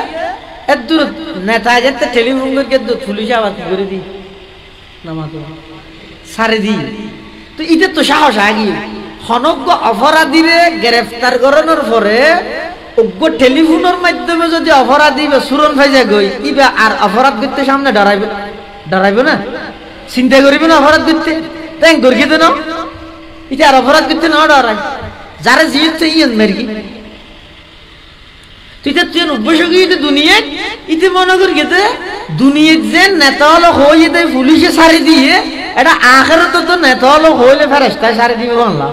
এত দূর নেতা যেতে টেলিফোন করি পুলিশে আবার কি করে দি নামাতো সারে দি। তো ইতে তো সাহস আগিয়ে হনজ্ঞ অপরাধীরে গ্রেফতার করানোর পরে অজ্ঞ টেলিফোনের মাধ্যমে যদি অপরাধী বা সুরন ফাইজা গই ইবা আর অপরাধ করতে সামনে ডরাইবে না চিন্তা করিবে না অপরাধ করতে তাই গর্গি তো না এটা আর অপরাধ করতে না ডরাই যারা জিতে ইয়েন মেরগি তুই তুই অভ্যাস গিয়ে দুনিয়ায় ইতে মনে করি গেতে দুনিয়ার যে নেতা হলো হয়ে দেয় পুলিশে সারি দিয়ে এটা আখেরাতে তো নেতা হলো হইলে ফেরেশতায় সারি দিবে বাংলা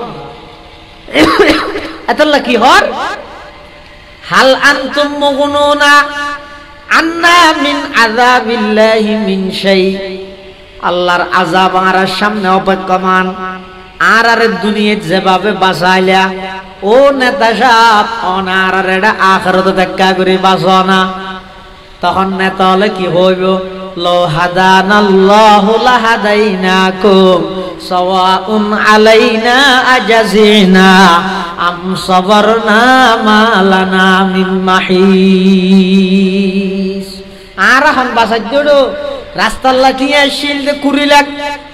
এতলা কি হর হাল আনতুম মুগনুনা আন্না মিন আযাবিল্লাহি মিন শাই। আল্লাহর আযাব আর সামনে অপেক্ষমান আর দুনিয়ায় যেভাবে বাঁচাইলা ও নেতা সাহেব অনার এটা আখেরাতে দেখা করে বাঁচো না। তখন নেতা হলে কি হইব লো হাদানাল্লাহু লাহাদাইনাকুম সাওয়াউন আলাইনা আজাজিনা আম সাবরনা মা লানা মিন মাহিস। আর এখন বাঁচাই দিও রাস্তার লাঠি আসিল দে 20 লাখ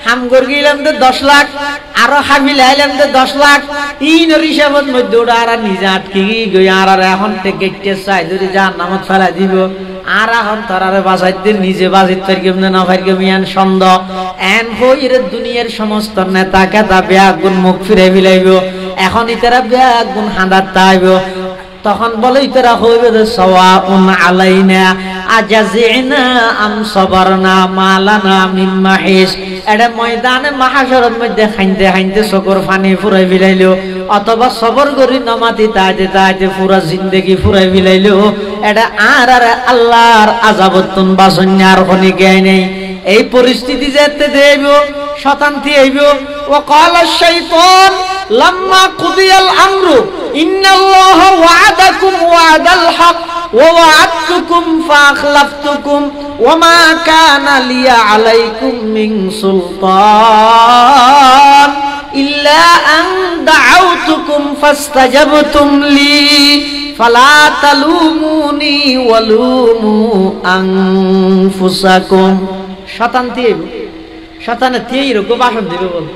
হাম গিলাম দে 10 লাখ আরো হাবিল আইলাম দে 10 লাখ ইন হিসাবত মধ্যে ওরা আর নিজে আটকে গই আর এখন থেকে চাই যদি জাহান্নামত ফেলা দিব আর এখন তারারে বাঁচাইতে নিজে বাজিত পারি কেমনে না পারি কেমিয়ান সন্দেহ এন হইরে দুনিয়ার সমস্ত নেতা কেতা বেয়াগুন মুখ ফিরে ফিলাইব এখন ইতারা বেয়াগুন হাঁদার তাইব তখন বলে ইতারা হইবে যে সাওয়াউন আলাইনা আজাজিনা আম সাবারনা মালানা মিন মাহিস এটা ময়দানে মাহাশরের মধ্যে খাইতে খাইতে চকুর পানি ফুরাই ফিলাইলো অথবা সবর করি নমাতি তাইতে তাইতে পুরা জিন্দেগি ফুরাই ফিলাইলো এটা আর আল্লাহর আযাবতুন বাসন্যার কোনি জ্ঞান নেই এই পরিস্থিতি যেতে দেব শতান্তি আইব ওয়াকাল আশ-শাইতান লাম্মা কুদিয়াল আমরু ইন্নাল্লাহা ওয়া'আদাকুম ওয়া'দাল হক ওয়া ওয়া'আদতুকুম ফাআখলাফতুকুম ওয়া মা কানা লিয়া আলাইকুম মিন সুলতান ইল্লা আন দা'আউতুকুম ফাস্তাজাবতুম লি ফালা তালুমুনি ওয়ালুমু আনফুসাকুম শতান্তি আইব শতানে তেই রকম ভাষণ দিবে বল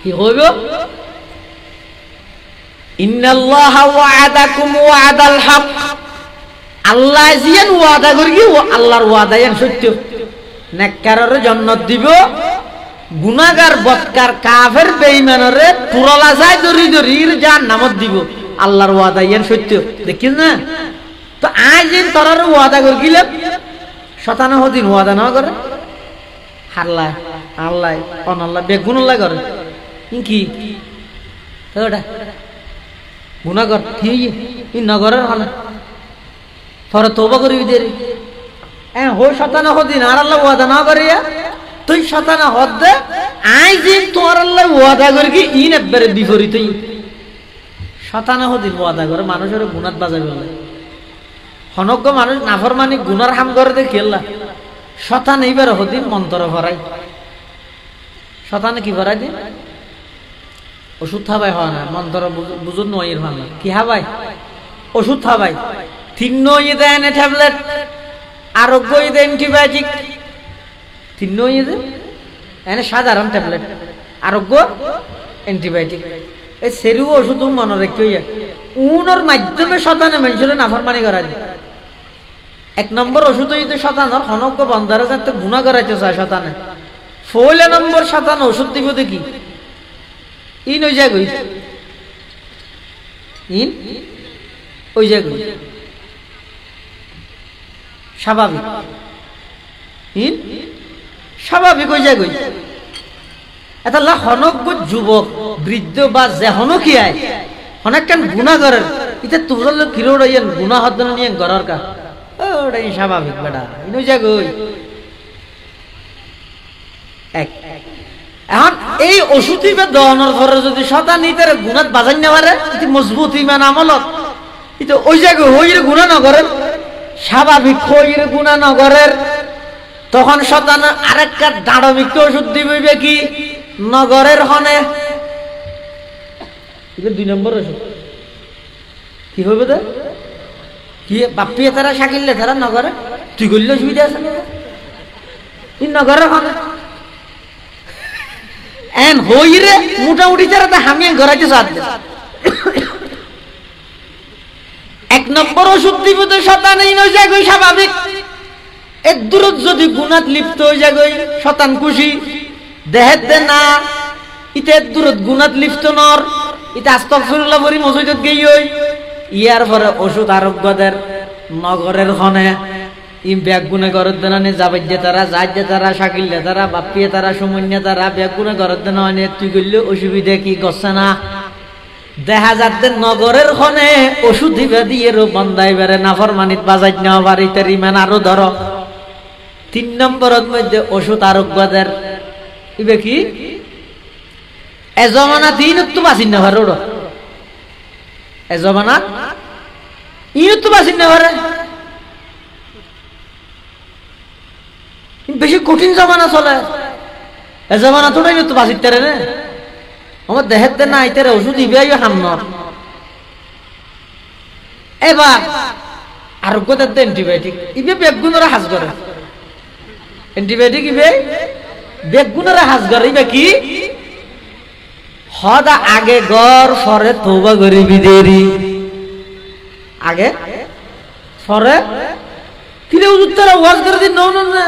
কি হইব ইন্নাল্লাহা ওয়া'আদাকুম ওয়া'দাল হক আল্লাহ জিয়ান ওয়াদা করি ও আল্লাহর ওয়াদা ইয়ান সত্য নেককারের জান্নাত দিব গুনাহগার বদকার কাফের বেঈমানরে পুরালা যায় দরি দরির জাহান্নামত দিব আল্লাহর ওয়াদা ইয়ান সত্য দেখিস না তো আজ দিন তোরার ওয়াদা করি গিলে শতানে হদিন ওয়াদা না করে হাল্লা আল্লাহ অনাল্লাহ বেগুনাল্লাহ করে কি ওটা গুনাহগার ঠিক ই নগরের হলে তোরা তওবা করবি দে হো শতানে হদিন আর আল্লাহ ওয়াদা না করিয়া তুই শতানে হদ দে আই দিন তোর আল্লাহ ওয়াদা করি কি ইন একবারে বিপরীত শতানে হদিন ওয়াদা করে মানুষের গুনাত বাজাই বলে হনজ্ঞ মানুষ নাফরমানি গুনার হাম করে দেখি আল্লাহ শতানে এইবার হদিন মন্ত্র ভরাই শতানে কি ভরাই দিন ওষুধ খাবাই হয় না মন্ত্র বুঝুন নয়ের ভালো কি হাবাই ওষুধ খাবাই তিন নয়ে দেয় না ট্যাবলেট আরোগ্য দেয় অ্যান্টিবায়োটিক তিন নয়ে দেয় এনে সাধারণ ট্যাবলেট আরোগ্য অ্যান্টিবায়োটিক এই সেরু ওষুধ মনে রেখে উনোর মাধ্যমে শতানে মানুষের নাফরমানি করা যায় এক নম্বর ওষুধ হইতে শতানোর হনজ্ঞ বন্ধারে যাতে গুণা করাইতে চায় শতানে ফলে নম্বর শতান ওষুধ দিব দেখি ইন ওই জায়গায় ইন ওই জায়গায় স্বাভাবিক ইন স্বাভাবিক ওই জায়গায় এটা হনজ্ঞ যুবক বৃদ্ধ বা যে হনকি আয় অনেকটা গুণা করেন এটা তোর কিরোড় গুণা হদ নিয়ে ঘরের কা ওটাই স্বাভাবিক বেটা ইন ওই জায়গায় এক এখন এই ওষুধ দহনের ঘরে যদি শতান ইতার গুণাত বাজাই না পারে এটি মজবুত ইমান আমলত এটা ওই জায়গায় হইরে গুণা নগরের স্বাভাবিক হইরে গুণা নগরের তখন শতান আরেকটা দাঁড়বিক ওষুধ দিবে কি নগরের হনে দুই নম্বর ওষুধ কি হবে তো কি বাপিয়ে তারা শাকিললে তারা নগরে তুই করলে অসুবিধা আছে নগরের হনে এন হইরে মোটামুটি তারা তো হামিয়ে ঘরাইতে সাথ এক নম্বর ওষুধ দিব তো শতান এই নয় যাগই স্বাভাবিক এর দূরত যদি গুণাত লিপ্ত হয়ে যাগই শতান খুশি দেহের দে না ইতে দূরত গুণাত লিপ্ত নর ইতে আস্তাগফিরুল্লাহ বলি মসজিদত গই হই ইয়ার পরে ওষুধ আরোগ্যদের নগরের খনে ইম ব্যাগ গুনে গরত দেনানে যাবাইজে তারা যাইজে তারা শাকিললে তারা বাপিয়ে তারা সমন্যা তারা ব্যাগ গুনে গরত দেনানে তুই করলে অসুবিধা কি গছে না দেখা যাচ্ছে নগরের খনে ওষুধ দিবে দিয়ে রো বন্দাই বেড়ে নাফরমানিত বাজাইত নেওয়া বাড়িতে রিমান আরো ধরো তিন নম্বরের মধ্যে ওষুধ আরোগ্যদের ইবে কি এ জমানা দিন তো বাঁচিন না পারে ওরা এ জমানা ইন তো বাঁচিন না পারে বেশি কঠিন জমানা চলে এ জমানা তোটাই তো বাঁচিতে রে আমার দেহের দে না আইতে ওষুধ ইবে হামন এবার আরোগ্যদের দে অ্যান্টিবায়োটিক ইবে বেগুনরা হাজ করে অ্যান্টিবায়োটিক ইবে বেগুনরা হাজ করে ইবে কি হদা আগে গর ফরে তওবা করিবি দেরি আগে ফরে কিরে উত্তর ওয়াজ করে দিন না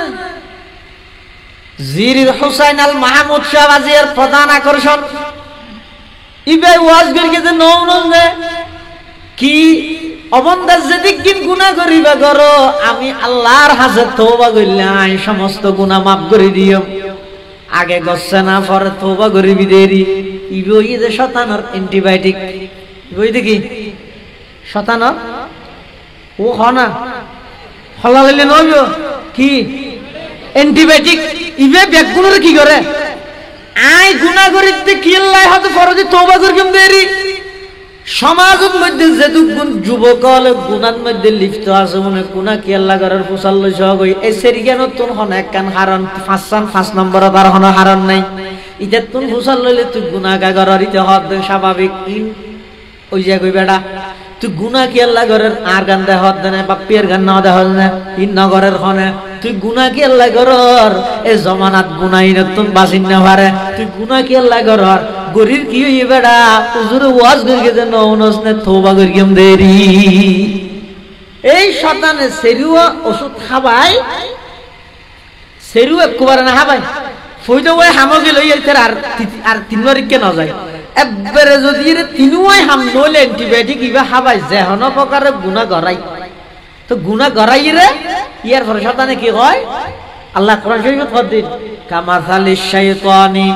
জির হুসাইন আল মাহমুদ শাহবাজির প্রধান আকর্ষণ ইবে ওয়াজ করিকে যে নৌনে কি অবন্দার যেদিক দিন গুনাহ করিবা করো আমি আল্লাহর হাতে তওবা করিলাই সমস্ত গুনাহ মাফ করে দিও আগে গচ্ছে না পরে তওবা করিবি দেরি ইবে ওই যে শয়তানের অ্যান্টিবায়োটিক ওই দেখি শয়তানের ও হনা হলালে নইব কি অ্যান্টিবায়োটিক ইবে বেগুনের কি করে আই গুনাহ করিতে কি আল্লাহ হতে ফরজে তওবা করিম দেরি সমাজের মধ্যে যেটুকুন যুবক হলে গুনার মধ্যে লিপ্ত আছে মনে গুনাহ কি আল্লাহ করার পোশাল সহগ এই সেরিগান তুন হন এক কান হারান 5 নম্বর তার হন হারান নাই ইতে তুন পোশাল লইলে তুই গুনাহ করার ইতে হদ স্বাভাবিক ওই যে কই বেটা তুই গুনাহ কি আল্লাহ করার আর গান দে হদ না বাপ্পির গান না দে হল না ইন নগরের হনে তুই গুনাহ কি আল্লাহ করার এই জমানাত গুনাহই নতুন বাসিন না পারে তুই গুনাহ কি আল্লাহ করার গরির কি হই বেড়া হুজুরে ওয়াজ করিকে যেন ওনসনে তওবা করিম দেরি এই শয়তানে সেরুয়া ওষুধ খাবাই সেরু একবার না খাবাই ফইদা ওই হামগে লই আর তিনবার কে না যায় একবারে যদি এর তিনুই হাম নলে অ্যান্টিবায়োটিক ইবা খাবাই যেহন প্রকারে গুনাহ গরাই তো গুনাহ গরাই রে ইয়ার পরে শয়তানে কি হয় আল্লাহ কোরআন শরীফে কদিন কামাসালিশ শাইতানি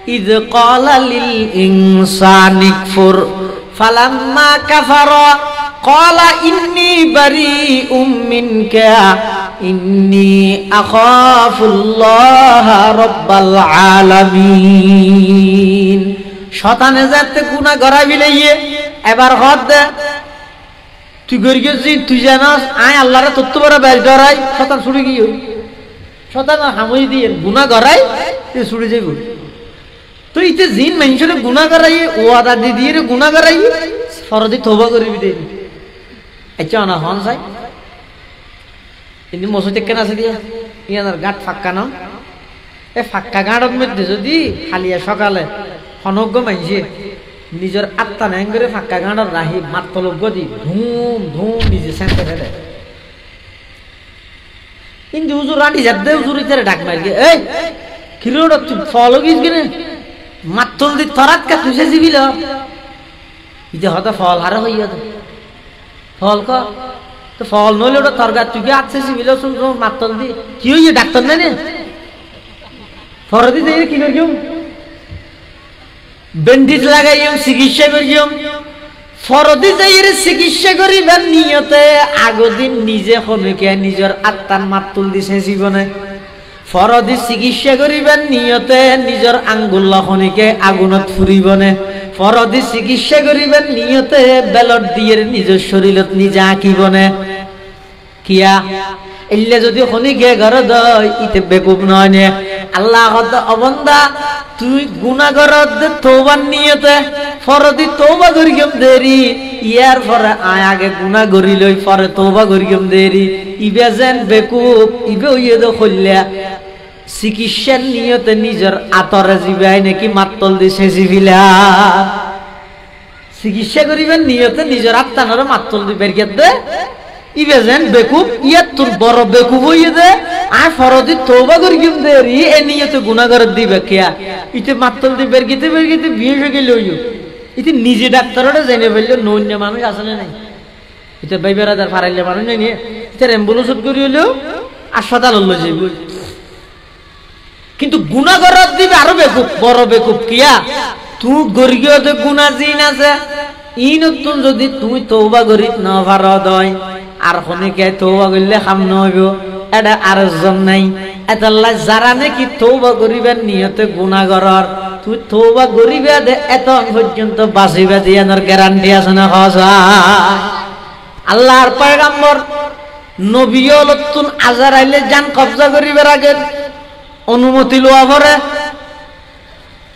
إذ قال للإنسان اكفر فلما كفر قال إني بريء منك إني أخاف الله رب العالمين শয়তানে যাতে গুনাহ করাবি লইয়ে এবার হদ দে তুই গরি গেছি তুই জানাস আয় আল্লাহর তত্ত্ব বড় বের করাই শয়তান ছুড়ে গিয়ে শয়তান হামই দিয়ে গুনাহ করাই তুই ছুড়ে যাইব তো ইতে জিন মানুষের গুনাহ করাই ওয়াদা দি দিয়ে গুনাহ করাই ফরজি তওবা করিবি দেই আচ্ছা না হন যাই ইনি মসজিদে কেন আছে দিয়া ইয়ার গাঁট ফাক্কা না এ ফাক্কা গাঁটের মধ্যে যদি খালিয়া সকালে হনজ্ঞ মাইছে নিজের আত্মা নাই করে ফাক্কা গাঁটের রাহি মাতলজ্ঞ দি ধুম ধুম নিজে সেন্টে ফেলে কিন্তু হুজুর রানি যাতে হুজুর ইতারে ডাক মারগে এই কিলোড তুই ফলো গিস গনে মাতল দি তরাত কা তুই জিবিল ইতে হতা ফল হারা হইয়া তো ফল ক তো ফল নইলে ওটা তরগা তুই কি আছে জিবিল শুন মাতল দি কি হইয়া ডাক্তার না নে ফরদি দেই কি করিম ব্যান্ডেজ লাগাইম চিকিৎসা করিম ফরদি যাইরে চিকিৎসা করিবার নিয়তে আগদিন নিজে হনুকে নিজের আত্মার মাতল দিছে জীবনে ফরদি চিকিৎসা করিবার নিয়তে নিজের আঙ্গুল হনিকে আগুনত ফুরিবনে ফরদি চিকিৎসা করিবার নিয়তে বেলট দিয়ে নিজের শরীরত নিজে আঁকিবনে কিয়া এলে যদি হনিকে ঘর দয় ইতে বেকুব নয় নে আল্লাহ অবন্দা তুই গুনাহগরত তওবার নিয়তে ফরদি তওবা করিম দেরি ইয়ার পরে আয় আগে গুনাহ করি লই পরে তওবা করিম দেরি ইবে যেন বেকুব ইবে হইয়ে দো কইলা চিকিৎসার নিয়তে নিজের আতরে জিবাই নাকি মাতল দিছে জিবিলা চিকিৎসা করিবেন নিয়তে নিজের আত্মানরে মাতল দিবের গেদে ইবে যেন বেকুব ইয়াত তোর বড় বেকুব হইয়ে দে আর ফরদি তওবা করিম দেরি এ নিয়তে গুনাহ করে দিবে কিয়া ইতে মাতল দিবের গেতে বিয়ে হয়ে গেল হইও ইতে নিজে ডাক্তাররে জেনে বলল নন্য মানুষ আসলে নাই ইতে ভাই বেরাদার ফারাইলে মানুষ নাই ইতে অ্যাম্বুলেন্স করি হলো হাসপাতাল হলো যাইব কিন্তু গুনাহ করে দিবে আরো বেকুব বড় বেকুব কিয়া তুই গরিগিও তো গুনাহ জিন আছে ই নতুন যদি তুই তওবা করিত না পার দয় আর হনিকে তওবা করলে কাম নহইব এটা আরেকজন নাই এতাল্লাহ যারা নাকি তওবা করিবার নিয়তে গুনাহ করার তুই তওবা করিবে দে এত পর্যন্ত বাঁচিবে দিয়ানোর গ্যারান্টি আছে না হজা আল্লাহর পয়গম্বর নবীও লতুন আজরাইলে জান কবজা করিবার আগে অনুমতি লওয়া পরে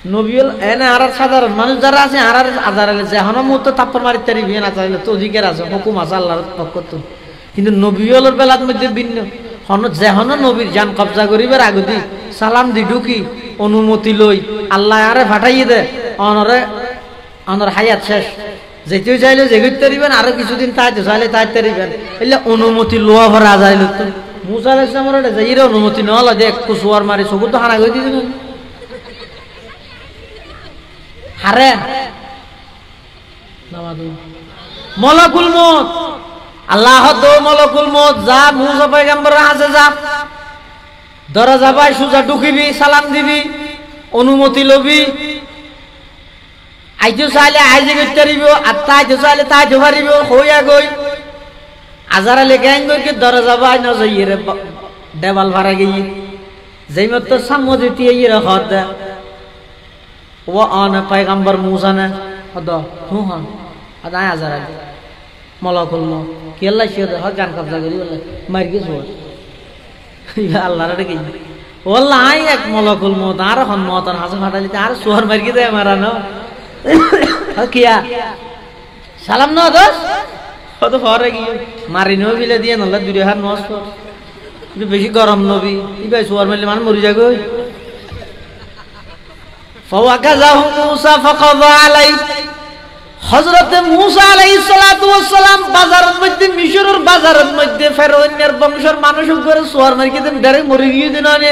নবীল এনে আর সাধারণ মানুষ যারা আছে আর আজরাইলে যেহন মুহূর্ত তাপ্পর মারি তারি বিয়ে না চাইলে তো অধিকার আছে হুকুম আছে আল্লাহর পক্ষ থেকে কিন্তু নবীলের বেলার মধ্যে ভিন্ন হন যেহন নবীর জান কবজা করিবার আগে সালাম দি ঢুকি অনুমতি লই আল্লাহ আরে ফাটাইয়ে দে অনর হায়াত শেষ যেতেও চাইলে যেগুতে দিবেন আরো কিছুদিন তাইতে চাইলে তাইতে দিবেন এলে অনুমতি লোয়া ভরা যায় মুসা আলাইহিস সালামের যাইর অনুমতি ন হলো দেখ কুসুয়ার মারি চকু তো হানা কই দিবেন হারে নামাদু মালাকুল মউত আল্লাহ দো মালাকুল মউত যা মুসা পয়গম্বরের কাছে যা দরজা বাই সুজা ঢুকিবি সালাম দিবি অনুমতি লবি আইতো চাইলে আইজে করতে পারিব আর তাইতো চাইলে তাইতো পারিব হইয়া গই আজারা লেগে গই দরজা বাই ন যাইরে দেওয়াল ভাড়া গিয়ে যেই মত সামনে দিতে ইয়ে হদ ও আন পয়গম্বর মুসা না হদ হুহান আদায় আজারা মালাকুল মউত কি আল্লাহ শিওর হক গান কবজা করি বলে মার গেছো আল্লাহর রে গই ওয়াল্লাহ আই এক মালাকুল মউত আর হন মউতন হাসে ফাটালিতে আর সোহর মার গিয়ে দেয় মারানো কিয়া সালাম না দোস কত ফরে গিয়ে মারি নো বিলে দিয়ে নলা দুই হাত নস বেশি গরম নবী ইবাই সোয়ার মারলে মান মরি যাগো ফাওয়াকাযাহু মূসা ফাকাযা আলাই হযরতে মূসা আলাইহিস সালাতু ওয়াস সালাম বাজারের মধ্যে মিশরের বাজারের মধ্যে ফেরাউনের বংশের মানুষ করে সোয়ার মারি কি ডাইরেক্ট মরি গিয়ে দিনানে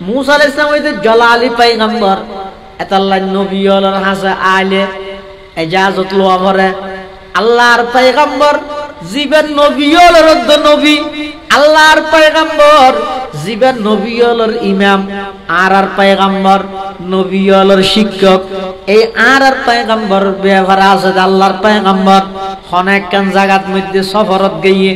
মূসা আলাইহিস সালাম হইতে জালালি পয়গম্বর এতাল্লাহ নবী হলার হাসা আলে ইজাজত লওয়া পরে আল্লাহর পয়গম্বর জীবের নবী হলার নবী আল্লাহর পয়গম্বর জীবের নবী হলার ইমাম আর পয়গম্বর নবী হলার শিক্ষক এই আর পয়গম্বর ব্যবহার আছে আল্লাহর পয়গম্বর অনেক কান জায়গার মধ্যে সফরত গিয়ে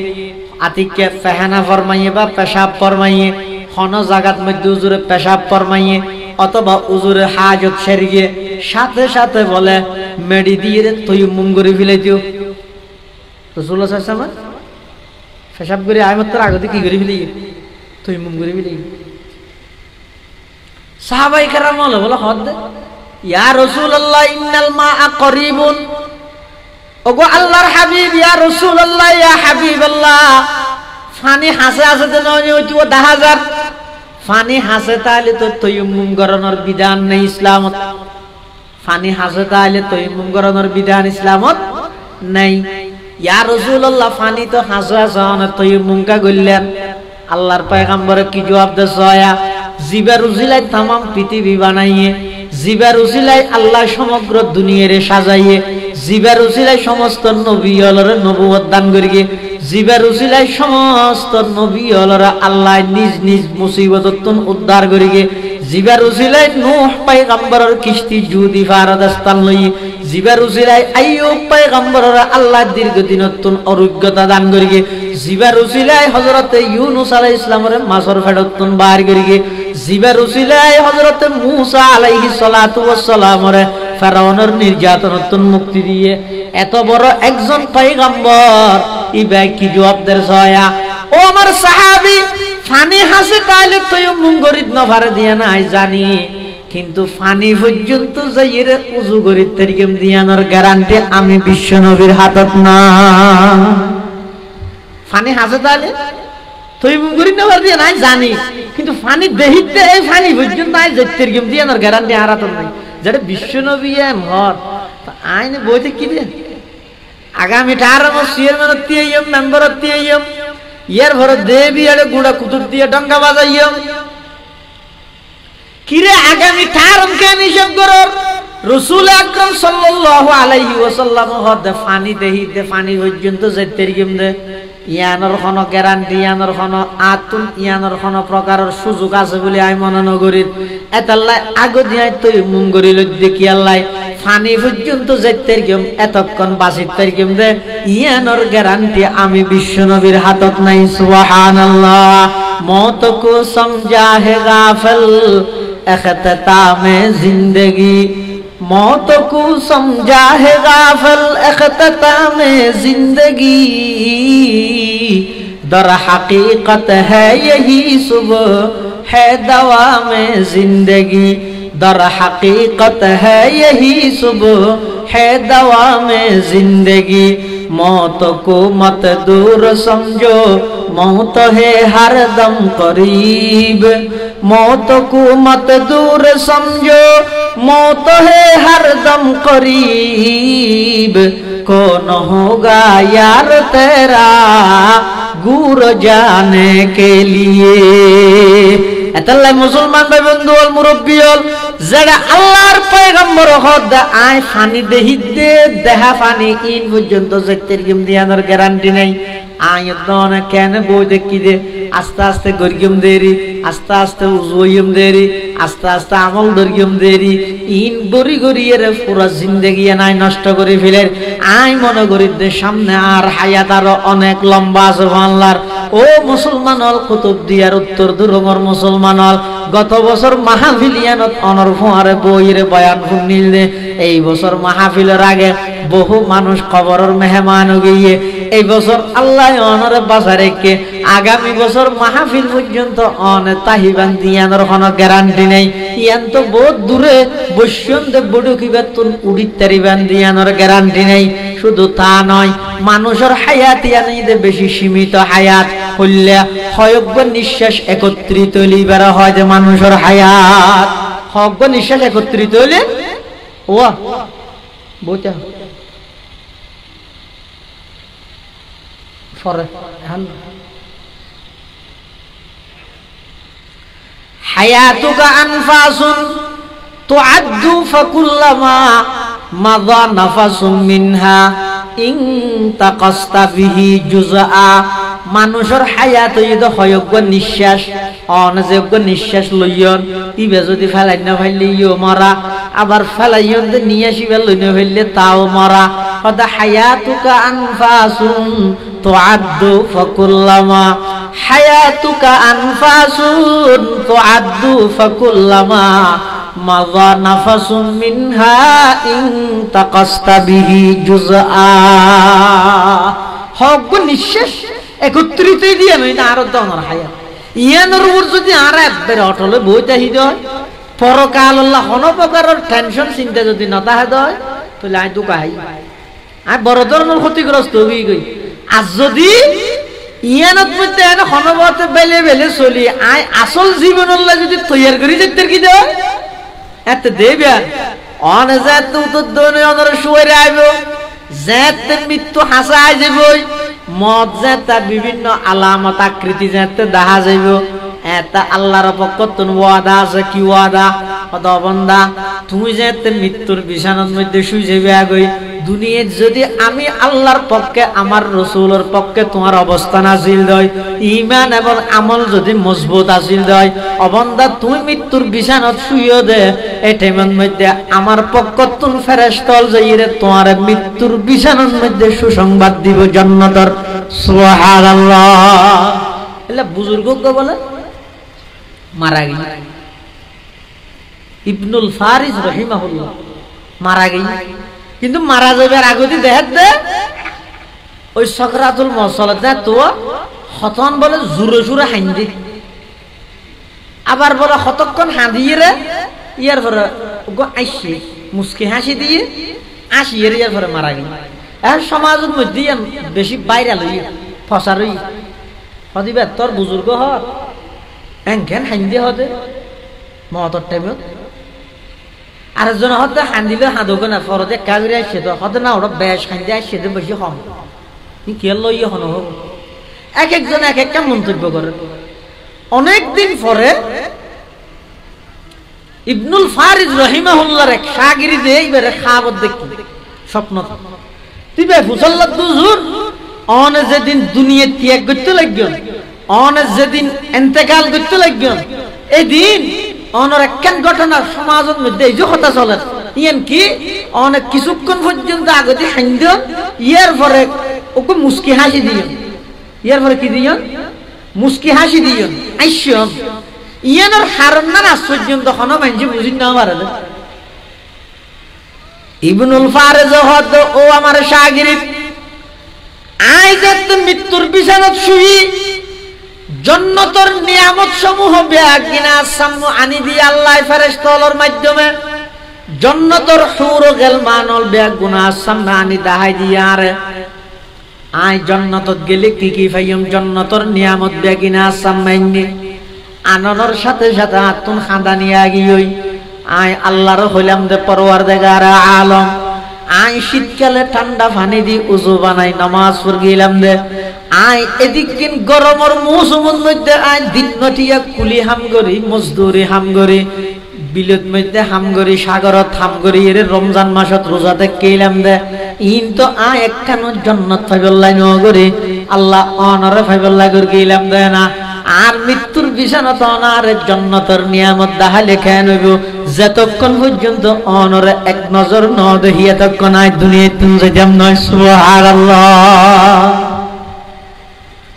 আতিকে ফাহানা ফরমাইয়ে বা পেশাব ফরমাইয়ে কোন জায়গার মধ্যে হুজুরে পেশাব ফরমাইয়ে অথবা হুজুরের হাজত সেরিয়ে সাথে সাথে বলে মেডি দিয়ে তৈমুম করে ফেলে দিও রাসূলুল্লাহ সাল্লাল্লাহু আলাইহি ওয়াসাল্লাম পেশাব করে আইমাত্র আগে কি করে ফেলে তৈমুম করে ফেলে সাহাবায়ে কেরাম বলে হদ ইয়া রাসূলুল্লাহ ইন্নাল মাআ করিবুন ওগো আল্লাহর হাবিব ইয়া রাসূলুল্লাহ ইয়া হাবিবাল্লাহ পানি হাসে আছে তো নয় ওইতো 10000 পানি হাসে তাহলে তো তৈমুম করানোর বিধান নেই ইসলামত পানি হাসে তাহলে তৈমুম করানোর বিধান ইসলামত নেই ইয়া রাসূলুল্লাহ পানি তো হাসে আছে না তৈমুম কা গইলেন আল্লাহর পয়গম্বর কি জবাব দেয়া জিবার উজিলাই तमाम পৃথিবী বানাইয়ে জিবার উজিলাই আল্লাহ সমগ্র দুনিয়ারে সাজাইয়ে জিবার উজিলাই সমস্ত নবী হলরে নবুয়ত দান করিয়ে জিবার উজিলাই সমস্ত নবী হলরা আল্লাহ নিজ নিজ মুসিবততন উদ্ধার করিয়ে জিবার উজিলাই নূহ পয়গম্বরের কিস্তি জুদি ফারাদাস্তান লই জিবার উজিলাই আইয়ুব পয়গম্বরের আল্লাহ দীর্ঘদিনতন অরোগ্যতা দান করিয়ে জিবার উজিলাই হযরতে ইউনূস আলাইহিস সালামের মাছর ফেডতন বার করিয়ে জিবার উজিলাই হযরতে মূসা আলাইহিস সালাতু ওয়াস সালামের ফেরাউনের নির্যাতনতন মুক্তি দিয়ে এত বড় একজন পয়গম্বর ইবাই কি জবাব দের ছয়া ও আমার সাহাবী ফানি হাসে তাইলে তয়ম্মুম গরিত নভারে দিয়া নাই জানি কিন্তু ফানি পর্যন্ত যাইরে উযু গরিত তরিকম দিয়ানোর গ্যারান্টি আমি বিশ্ব নবীর হাতত না ফানি হাসে তাইলে তয়ম্মুম গরিত নভারে দিয়া নাই জানি কিন্তু ফানি দেহিতে এই ফানি পর্যন্ত আই যাইতে তরিকম দিয়ানোর গ্যারান্টি আর হাতত নাই যেটা বিশ্ব নবী মহর আইনে বইতে কি দিয়ে আগামী 18 চেয়ারম্যান তিয়ম মেম্বার তিয়ম ইয়ার ভর দেবী আরে গুড়া কুতুর দিয়ে ডঙ্কা বাজাইয়ম কিরে আগামী 18 কে নিষেধ করর রাসূল আকরাম সাল্লাল্লাহু আলাইহি ওয়াসাল্লাম হদ ফানি দেহিতে ফানি পর্যন্ত যাইতে তরিকম দে ইয়ানোর কোনো গ্যারান্টি ইয়ানোর কোনো আতুন ইয়ানোর কোনো প্রকারের সুযোগ আছে বলে আই মনে নগরীর এতাল্লাই আগে দিয়াই তুই মুম গরিল দেখি আল্লাহ ফানি পর্যন্ত যাইতে গেম এতক্ষণ বাসিতে গেম দে ইয়ানোর গ্যারান্টি আমি বিশ্ব নবীর হাতত নাই সুবহানাল্লাহ মौत को समझा है गाफिल इख्तितामे जिंदगी मौत को समझा है गाफिल इख्तितामे जिंदगी दर हकीकत है यही सुबह है दवा में जिंदगी दर हकीकत है यही सुबह है दवा में जिंदगी मौत को मत दूर समझो मौत है हर दम करीब मौत को मत दूर समझो मौत है हर दम करीब कौन होगा यार तेरा गुर जाने के लिए এতাল্লাই মুসলমান ভাই বন্ধু ওল মুরব্বী ওল যারা আল্লাহর পয়গম্বর হদ আয় পানি দেহি দে দেহা পানি ইন পর্যন্ত যেতের গিম দিয়ানোর গ্যারান্টি নাই আয় দন কেন বই দেখি দে আস্তে আস্তে গরিগম দেরি আস্তে আস্তে উজুইম দেরি আস্তে আস্তে আমল দরিগম দেরি ইন গরি গরি এর পুরা জিন্দেগি নাই নষ্ট করে ফেলের আয় মনে করি দে সামনে আর হায়াত আরো অনেক লম্বা আছে আল্লাহর ও মুসলমান হল কুতুব দিয়ার উত্তর দুরঙর মুসলমান হল গত বছর মাহফিলিয়ানত অনর ফোয়ারে বইরে বয়ান শুনিল দে এই বছর মাহফিলের আগে বহু মানুষ কবরের মেহমান গিয়ে এই বছর আল্লাহ অনরে বাজারে কে আগামী বছর মাহফিল পর্যন্ত অন তাহিবান দিয়ানোর কোনো গ্যারান্টি নেই ইয়ান তো বহুত দূরে বৈশ্যন দেব বড় কিবার তুন উড়িত তারিবান দিয়ানোর গ্যারান্টি নেই শুধু তা নয় মানুষের হায়াত ইয়ানিদে বেশি সীমিত হায়াত হইলে হয়জ্ঞ নিঃশ্বাস একত্রিত লিবার হয় যে মানুষের হায়াত হয়জ্ঞ নিঃশ্বাস একত্রিত হইলে ও বইতে ফরে হায়াতুকা আনফাসুন তুআদ্দু ফাকুল্লামা মাযা নাফাসুন মিনহা ইন তাকাসতা বিহি জুজআ মানুষের হায়াত হইতো হয়জ্ঞ নিঃশ্বাস অনযোগ্য নিঃশ্বাস লইয়ন ইবে যদি ফেলাই না ফেললে ইও মরা আবার ফেলাইয়ন নিয়ে আসিবে লইনে ফেললে তাও মরা কদা হায়াতুকা আনফাসুন তুআদ্দু ফাকুল্লামা হায়াতুকা আনফাসুন তুআদ্দু ফাকুল্লামা মাযা নাফাসুন মিনহা ইন তাকাসতা বিহি জুজআ হক নিঃশ্বাস একত্রিত দিয়ে নই না আরো দমর হায়াত ইয়ানোর উপর যদি আর একবারে অটলে বইতে হি দেয় পরকাল আল্লাহ কোনো প্রকারের টেনশন চিন্তা যদি নতাহে দেয় তাহলে আই দুকা হাই আই বড় ধরনের ক্ষতিগ্রস্ত হয়ে গই আর যদি ইয়ানত মধ্যে এনে হনবতে বেলে বেলে চলি আই আসল জীবনল্লা যদি তৈয়ার করি যেতে কি দেয় এত দেবে অনে যাত উত্তর দনে অনর শুয়ে আইব যাত মৃত্যু হাসা আই যাবই মদ যাতা বিভিন্ন আলামত আকৃতি যাতে দেখা যাইব এটা আল্লাহর পক্ষ তুন ওয়াদা আছে কি ওয়াদা কত বন্দা তুমি যাতে মৃত্যুর বিছানার মধ্যে শুয়ে যাবে আগই দুনিয়ায় যদি আমি আল্লাহর পক্ষে আমার রাসূলের পক্ষে তোমার অবস্থান আসিল দয় ঈমান এবং আমল যদি মজবুত আসিল দয় অবন্দা তুমি মৃত্যুর বিছানাত শুয়ে দে এই টাইমের মধ্যে আমার পক্ষ তুন ফেরেশতা যাইরে তোমার মৃত্যুর বিছানার মধ্যে সুসংবাদ দিব জান্নাতের সুবহানাল্লাহ এলা বুজুর্গ কে বলে মারা গেল ইবনুল ফারিজ রাহিমাহুল্লাহ মারা গেল কিন্তু মারা যাবার আগেই দেখাত দে ওই সাকরাতুল মওসালাতে তো খতন বলে জোরে জোরে হাঁদি আবার বলে কতক্ষণ হাঁদিয়ে রে ইয়ার পরে আইসি মুস্কি হাসি দিয়ে আসি ইয়ার পরে মারা গেল আর সমাজের মধ্যে বেশি বাইরে লই ফসারই হদিবে তোর বুজুর্গ হর এনকেন হাঁদি হতে মহতর টাইমত আরেকজন হতে হাঁদিলে হাঁদোকে না ফরতে কাগরে আসছে তো হতে না ওরা বেশ হাঁদি আসছে তো বেশি কম কে লই হন হোক এক একজন এক একটা মন্তব্য করে অনেকদিন পরে ইবনুল ফারিজ রাহিমাহুল্লাহর এক শাগিরদ এইবারে খাবত দেখি স্বপ্ন তিবে ফুসাল্লাত হুজুর অনে যেদিন দুনিয়া ত্যাগ করতে লাগবেন অনে যেদিন ইন্তেকাল করতে লাগবেন এই দিন অনর একখান ঘটনা সমাজের মধ্যে এই যে কথা চলে ইয়ান কি অনেক কিছুক্ষণ পর্যন্ত আগতে হাইন্দ ইয়ার পরে ওকে মুস্কি হাসি দিয়েন ইয়ার পরে কি দিয়েন মুস্কি হাসি দিয়েন আইসন ইয়ানোর হারণ না পর্যন্ত কোনো মানুষ বুঝি না পারে ইবনুল ফারিজ হদ ও আমার শাগিরিদ আই যত মৃত্যুর বিছানাত শুই জান্নাতের নিয়ামত সমূহ বেআগিনা সামনে আনি দি আল্লাহ ফেরেশতাদের মাধ্যমে জান্নাতের হুর ও গলমানল বেগুনা সামনে আনি দাহাই দিয়ারে আই জান্নাতত গেলে কি কি পাইম জান্নাতের নিয়ামত বেআগিনা সামনে আনন্দর সাথে সাথে আতুন খাদানি আগিই আই আল্লাহর হইলাম দে পরওয়ারদিগার আলম আই শীতকালে ঠান্ডা পানি দি উজু বানাই নামাজ পড় গেলাম দে আই এদিক দিন গরমের মৌসুমের মধ্যে আই দিন নটিয়া কুলি হাম করি মজদুরি হাম করি বিলত মধ্যে হাম করি সাগরত হাম করি এর রমজান মাসত রোজাতে কেলাম দে ইন তো আই একখানো জান্নাত পাইবল্লাই ন করি আল্লাহ অনরে পাইবল্লাই করে গেলাম দে না আর মৃত্যুর বিছানা তো অনার জান্নাতের নিয়ামত দাহা লেখা নইব যতক্ষণ পর্যন্ত অনরে এক নজর ন দেখিয়া তখন আই দুনিয়ায় তুমি যেতাম নয় সুবহানাল্লাহ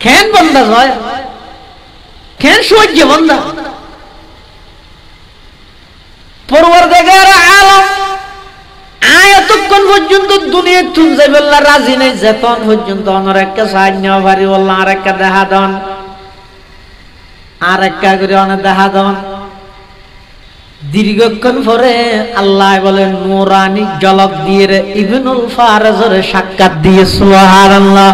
কেন বন্ধা হয় কেন সহ্য বন্ধা পরওয়ারদিগার আলম আয় এতক্ষণ পর্যন্ত দুনিয়ায় তুমি যাইবেল্লা রাজি নাই যেতন পর্যন্ত অনর একটা সাহায্য ভারি বললাম আর একটা দেখা দন আর একটা করে অনেক দেখা দন দীর্ঘক্ষণ পরে আল্লাহ বলে নূরানি জলক দিয়ে রে ইবনুল ফারাজের সাক্ষাৎ দিয়ে সুবহানাল্লাহ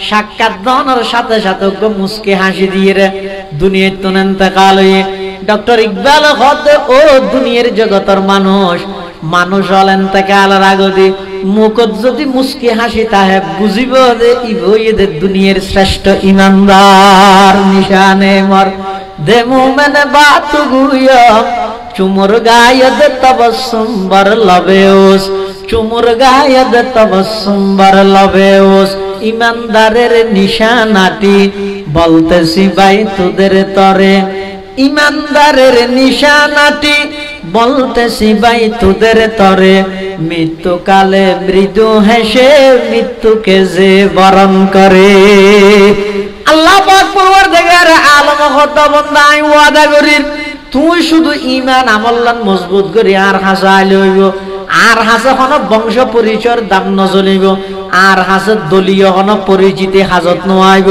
সাক্ষাৎ দনের সাথে সাথে মুস্কি হাসি দিয়ে রে দুনিয়ার তো ইন্তেকাল হয়ে ডক্টর ইকবাল হতে ও দুনিয়ার জগতের মানুষ হল ইন্তেকালের আগে মুখত যদি মুস্কি হাসি তাহে বুঝিব যে ইবইদের দুনিয়ার শ্রেষ্ঠ ইমানদার নিশানে মর দে মুমিনে বাত গুয়া চুমুর গায়দ তবসুম বার লবেউস চুমুর গায়দ তবসুম বার লবেউস ইমানদারের নিশানাটি বলতেছি ভাই তোদের তরে ইমানদারের নিশানাটি বলতেছি ভাই তোদের তরে মৃত্যুকালে মৃদু হেসে মৃত্যুকে যে বরণ করে আল্লাহ পাক পরওয়ারদিগার আলম খোদা বান্দা আই ওয়াদা করি তুই শুধু ঈমান আমলন মজবুত করি আর হাসা লইব আর হাসে কোন বংশ পরিচয়ের দাম নজলিব আর হাসে দলীয় কোন পরিচিতি হাজত নোয়াইব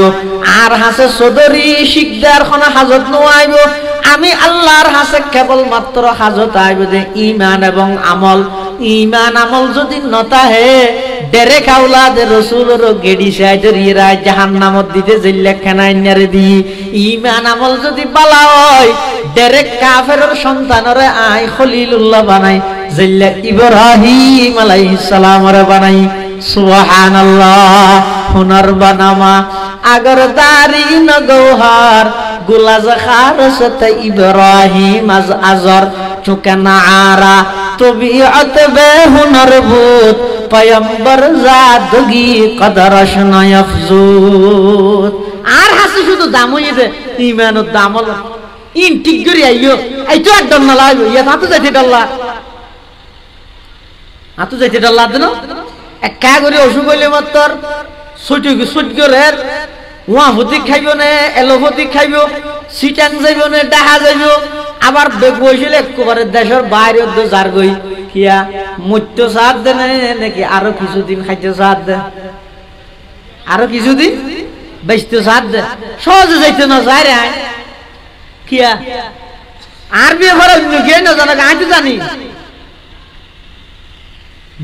আর হাসে চৌধুরী শিকদার কোন হাজত নোয়াইব আমি আল্লাহর হাসে কেবল মাত্র হাজত আইব যে ঈমান এবং আমল ঈমান আমল যদি নতাহে ডেরে খাওলাদে রাসূলের গেডি সাইদরিয়ে রায় জাহান্নামত দিতে জেল্লা খানাইনারে দি ঈমান আমল যদি বালা হয় ডেরে কাফেরের সন্তানরে আই খলিলুল্লাহ বানাই জেল্লা ইব্রাহিম আলাইহিস সালামরে বানাই সুবহানাল্লাহ হুনার বানামা আগর দারি নগৌহার গুলাজ খারসত ইব্রাহিম আজ আজর চুকানা আরা তবিয়ত বে হুনার ভূত পয়ম্বর জাদগি কদরশ নয়ফজুত আর হাসি শুধু দাম হইছে ঈমানত দামল ইন ঠিক করি আইও এই তো একদম না লাগবে ইয়া হাতু যাইতে ডাল্লা হাতু যাইতে ডাল্লা দেন এক কা করে অসুখ হইলে মাত্র সুট করে ওয়া হতি খাইব না এলোপতি খাইব সিটাং যাইব না ডাহা যাইব আবার বেগ বসিলে একবারে দেশের বাইরে যার গই কিয়া মত্য সাথ দে নাকি আরো কিছুদিন খাইতে সাথ দে আরো কিছুদিন বেচতে সাথ দে সহজে যাইতে না যায় রে কিয়া আর বিয়ে করে কে না জানা আমি তো জানি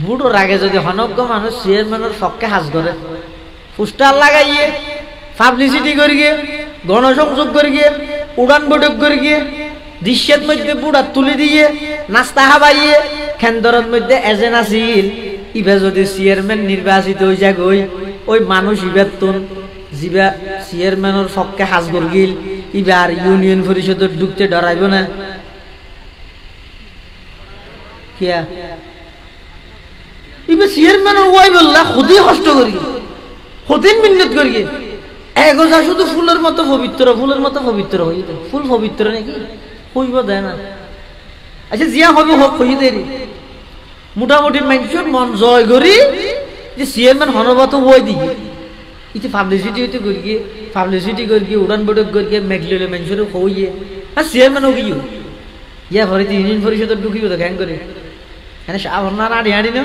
বুড়োর আগে যদি হনজ্ঞ মানুষ চেয়ারম্যানের পক্ষে হাজ করে পোস্টার লাগাইয়ে পাবলিসিটি করি গিয়ে গণসংযোগ করি গিয়ে উড়ান বৈঠক করি গিয়ে দৃশ্যের মধ্যে পুরা তুলে দিয়ে নাস্তা হাবাইয়ে কেন্দ্রের মধ্যে এজেন্ট আছিল ইবা যদি চেয়ারম্যান নির্বাচিত হয়ে যাক ওই মানুষ ইবার তুন যিবা চেয়ারম্যানের পক্ষে হাজ করে গিল ইবার ইউনিয়ন পরিষদের ঢুকতে ডরাইব না কিয়া ইবা চেয়ারম্যানের ওয়াই বললা খুদই কষ্ট করি খুদিন মিন্নত করি এগোজা শুধু ফুলের মতো পবিত্র হই ফুল পবিত্র নাকি হইব দেয় না আচ্ছা জিয়া হবে হোক হই দেরি মোটামুটি মানুষের মন জয় করি যে চেয়ারম্যান হনবত ওই দিকে ইতি পাবলিসিটি হইতে করি গিয়ে উড়ান বৈঠক করি গিয়ে মেঘলিলে মানুষের হইয়ে আর চেয়ারম্যান গিয়ে ইয়া ভরে ইউনিয়ন পরিষদের ঢুকিব তো গ্যাং করে হ্যাঁ আপনার আড়ি আড়ি না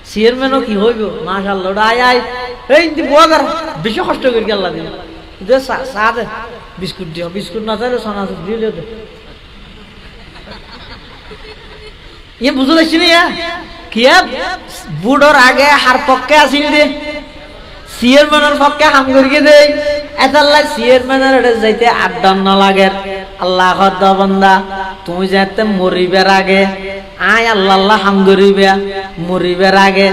চেয়ারম্যানও কি হইব মাশাআল্লাহ আয় আয় এই বোয়াগার বেশি কষ্ট করি আল্লাহ দিন চা দে বিস্কুট দিও বিস্কুট না চাইলে সোনা দিলে দে ইয়ে বুঝতে পারছি না কিয়া বুড়োর আগে হার পক্ষে আসিল দে চেয়ারম্যানের পক্ষে হাম করিয়ে দেয় এতাল্লা চেয়ারম্যানের যাইতে আড্ডা না লাগে আল্লাহ বান্দা তুমি যাতে মরিবার আগে আয় আল্লাহ হাম করিবে মরিবার আগে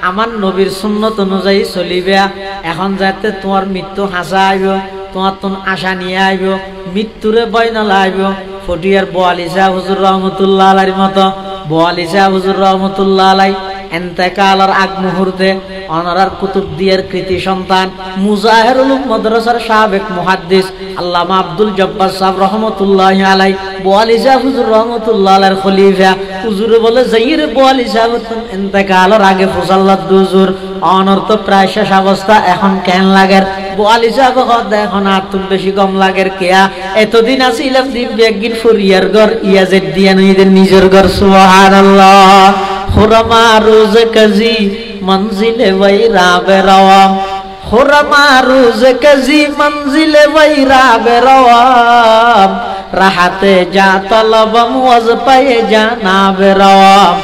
আমার নবীর সুন্নত অনুযায়ী চলিবে। এখন যাতে তোমার মৃত্যু হাসা আইব, তোমার তোন আশা নিয়ে আইব, মৃত্যুরে ভয় নলা আইব। ফটিয়ার বোয়ালি শাহ হুজুর রহমতুল্লাহ আলাইর মতো বোয়ালি শাহ হুজুর রহমতুল্লাহ আলাই এন্তেকালের আগ মুহূর্তে অনারার কুতুবদিয়ার কৃতি সন্তান মুজাহিরুল উলুম মাদ্রাসার সাবেক মুহাদ্দিস আল্লামা আব্দুল জব্বার সাহেব রহমতুল্লাহ আলাই বোয়ালি শাহ হুজুর রহমতুল্লাহ আলাইর খলিফা হুজুরে বলে যাইর বোয়ালি সাহেব এন্তেকালের আগে ফুসাল্লাত হুজুর অনর তো প্রায় শেষ অবস্থা, এখন কেন লাগের? বোয়ালি সাহেব এখন আর তুম বেশি কম লাগের কেয়া? এতদিন আসিলাম দিব্য একদিন ফরিয়ার ঘর ইয়াজের দিয়া নইদের নিজের ঘর। সুবহানাল্লাহ। খুরমা রোজ কাজী মঞ্জিলে ওয়াইরা বেরওয়াম, খুরমা রোজ কাজী মঞ্জিলে ওয়াইরা বেরওয়াম, রাহাতে যা তলবম ওয়াজ পায়ে যা না বেরওয়াম,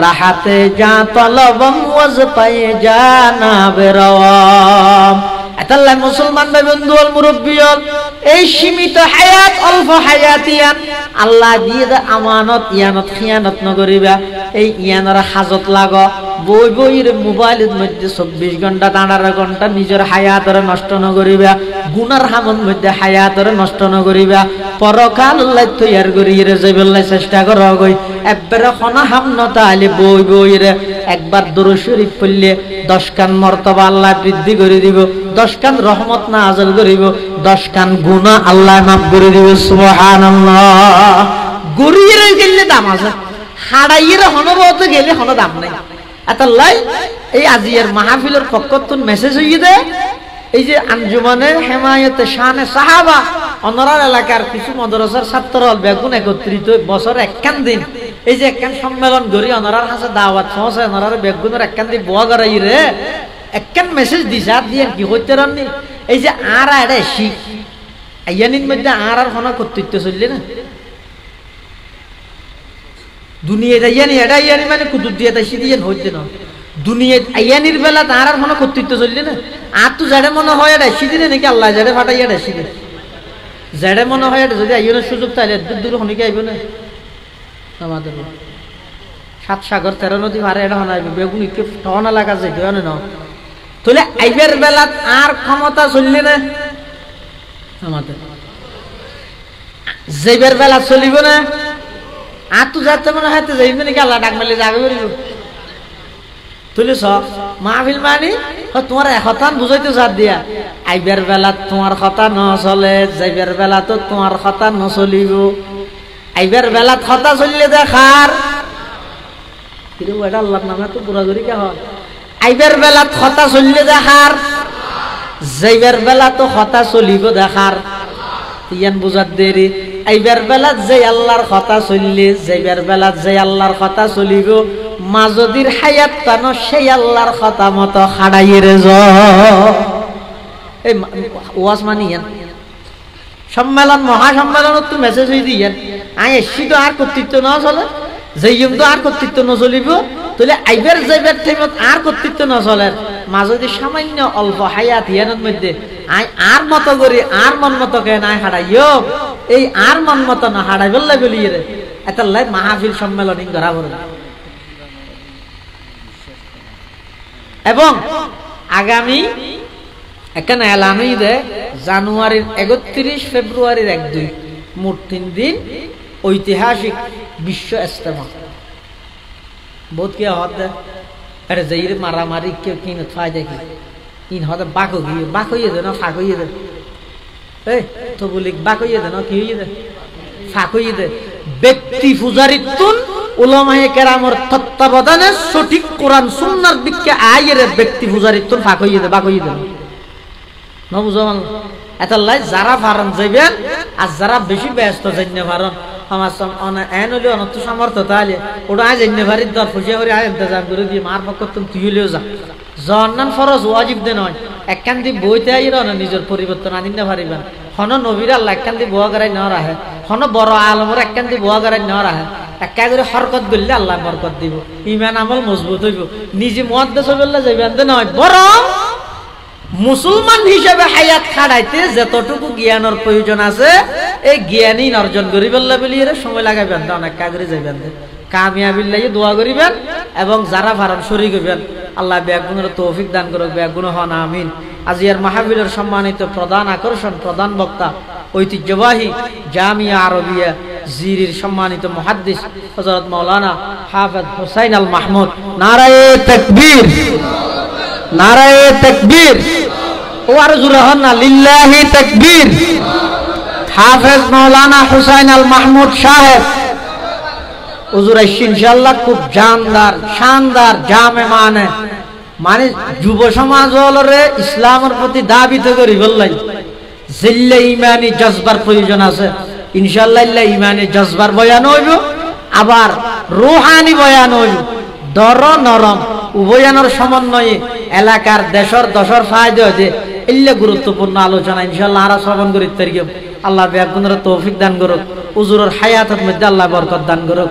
রাহাতে যা তলবম ওয়াজ পায়ে যা না বেরওয়াম। এতাল্লাহ মুসলমান ভাই বন্ধু অল মুরব্বিয়ল, এই সীমিত হায়াত অল্প হায়াতিয়ান আল্লাহ দিয়ে দে আমানত, ইয়ানত খিয়ানত নগরিবা। এই ইয়ানের হাজত লাগ বই বইয়ের মোবাইলের মধ্যে 24 ঘন্টা 18 ঘন্টা নিজের হায়াতর নষ্ট নগরিবা, গুনার হামন মধ্যে হায়াতর নষ্ট নগরিবা। পরকাল আল্লাহ তৈয়ার করিয়ে যাইবেল্লাই চেষ্টা কর গই। একবারে খনা হামনতা আলে বই বইয়ের একবার দুরূদ শরীফ পড়লে 10 কান মর্তবা আল্লাহ বৃদ্ধি করে দিব, 10 কান রহমত নাযিল করিব, 10 কান গুনাহ আল্লাহ মাফ করে দিব। সুবহানাল্লাহ। গরিয়ের গেলে দাম আছে, হাড়াইয়ের হনবত গেলে হন দাম নাই। এতাল্লাই এই আজিয়ার মাহফিলের পক্ষতুন মেসেজ হইয়ে দে, এই যে আঞ্জুমানের হেমায়েতে শানে সাহাবা অনরার এলাকার কিছু মাদ্রাসার ছাত্র বেগুন একত্রিত বছর একখান দিন এই যে একখান সম্মেলন করি অনরার হাসে দাওয়াত পৌঁছে অনরার বেগুনের একখান দিন বোয়া করাই রে একখান মেসেজ দিছে আর দিয়ে কি হইতে রাননি। এই যে আর এটা শিখ ইয়ানির মধ্যে আর হনা কর্তৃত্ব চললে না দুনিয়াতে ইয়ানি এটা ইয়ানি মানে কুতুব দিয়ে তাই সিদিয়ান হইতে না দুনিয়াত ইয়ানির বেলা তার আর হনা কর্তৃত্ব চললে না। আর তো যারে মনে হয় এটা সিদিনে নাকি আল্লাহ যারে ফাটাই এটা সিদিন যারে মনে হয় এটা যদি আইনের সুযোগ তাইলে দূর দূর হনিকে আইব না আমাদের 7 সাগর 13 নদী ভারে এটা হনা আইব বেগুন একটু টনা লাগা যায় হয় না তাহলে আইবের বেলা আর ক্ষমতা চললে না আমাদের যাইবের বেলা চলিব না। আর তো যাতে মনে হয় যাইবে নাকি আল্লাহ ডাক মারলে যাবে বলিব তুলিস মাহফিল মানি তোমার একতান বুঝাইতে চার দিয়া আইবার বেলা তোমার কথা ন চলে যাইবার বেলা তো তোমার কথা ন চলিব। আইবার বেলা কথা চললে দেখার কিন্তু এটা আল্লাহর নামে তো পুরা করি কে হয়। আইবার বেলা কথা চললে দেখার যাইবার বেলা তো কথা চলিব দেখার ইয়ান বুঝার দেরি। আইবার বেলা যে আল্লাহর কথা চললে যাইবার বেলা যে আল্লাহর কথা চলিব মাজদির হায়াত তান সেই আল্লাহর কথা মতো খাড়াইয়ে য এই ওয়াজ মানিয়েন সম্মেলন মহাসম্মেলনত তো মেসেজ হয়ে দিয়েন আই এসি তো আর কর্তৃত্ব না চলে যেইম তো আর কর্তৃত্ব ন চলিব তাহলে আইবার যাইবার টাইমত আর কর্তৃত্ব ন চলে মাজদি সামান্য অল্প হায়াত ইয়ানের মধ্যে আই আর মতো করি আর মন মতো কে নাই হাড়াইও এই আর মন মতো না হাড়াই বললে বলিয়ে রে এটা লাই মাহফিল সম্মেলন করা বলে। এবং আগামী এখানে এলান হয়ে দেয় জানুয়ারির 31 ফেব্রুয়ারির 1-2 মোট 3 দিন ঐতিহাসিক বিশ্ব ইস্তেমা বহুত কি হত এটা যাইরে মারামারি কেউ কিন ফায় দেখি ইন হতে বাক গিয়ে বাক হইয়ে দে না ফাঁক হইয়ে দে এই তো বলি বাক হইয়ে দে না কি হইয়ে দে ফাঁক হইয়ে দে। ব্যক্তি পূজারিত্বন উলামায়ে কেরামের তত্ত্বাবধানে সঠিক কোরআন সুন্নাহর দিকে আইরে ব্যক্তি পূজারিত্বন ফাঁক হইয়ে দে বাক হইয়ে দে না বুঝো এতাল্লাই যারা ফারন যাইবেন আর যারা বেশি ব্যস্ত যাইনে ফারন আমার এন হলে অনত সামর্থ্য তাহলে ওটা আজ এনে ভারির দর ফুসিয়া করে আয় ইন্তজাম করে দিয়ে মার পক্ষ তুই হলেও যা জন্নান ফরজ ওয়াজিব দে নয় একখান দি বইতে আইর না নিজের পরিবর্তন আনিন না পারিবেন হন নবীর আল্লাহ একখান দি বোয়া করাই না রাহে হন বড় আলমর একখান দি বোয়া করাই না রাহে একা করে হরকত করলে আল্লাহ বরকত দিব ইমান আমল মজবুত হইব নিজে মুহাদ্দিস হইবল্লা যাইবেন দে নয় বরং মুসলমান হিসেবে হায়াত খাড়াইতে যতটুকু জ্ঞানের প্রয়োজন আছে এই জ্ঞানই অর্জন করি বললে বলি এর সময় লাগাইবেন না অনেক কাগরে যাইবেন কামিয়াবির লাগি দোয়া করিবেন এবং যারা পারেন শরীক হইবেন। আল্লাহ ব্যাগুনের তৌফিক দান করুক, ব্যাগুন হন আমিন। আজিয়ার মাহফিলের সম্মানিত প্রধান আকর্ষণ, প্রধান বক্তা, ঐতিহ্যবাহী জামিয়া আরবিয়া জিরির সম্মানিত মুহাদ্দিস হযরত মাওলানা হাফেজ হুসাইন আল মাহমুদ। নারায়ে তাকবীর, নারায়ে তাকবীর। ও আর জোরে হন না, লিল্লাহি তাকবীর। হাফেজ মাওলানা হুসাইন আল মাহমুদ সাহেব হুজুর আইসি ইনশাআল্লাহ খুব জানদার শানদার জামে মানে যুব সমাজ হলরে ইসলামের প্রতি দাবিত করি বললাই জিল্লে ইমানি জজবার প্রয়োজন আছে। ইনশাআল্লাহ ইমানি জজবার বয়ান হইব, আবার রুহানি বয়ান হইব। দর নরম উভয়ানোর সমন্বয়ে এলাকার দেশর দশর ফায়দা হয়েছে এলে গুরুত্বপূর্ণ আলোচনা ইনশাআল্লাহ আরা শ্রবণ করি তারিখ। আল্লাহ ব্যাগুনের তৌফিক দান করুক, হুজুরের হায়াতের মধ্যে আল্লাহ বরকত দান করুক।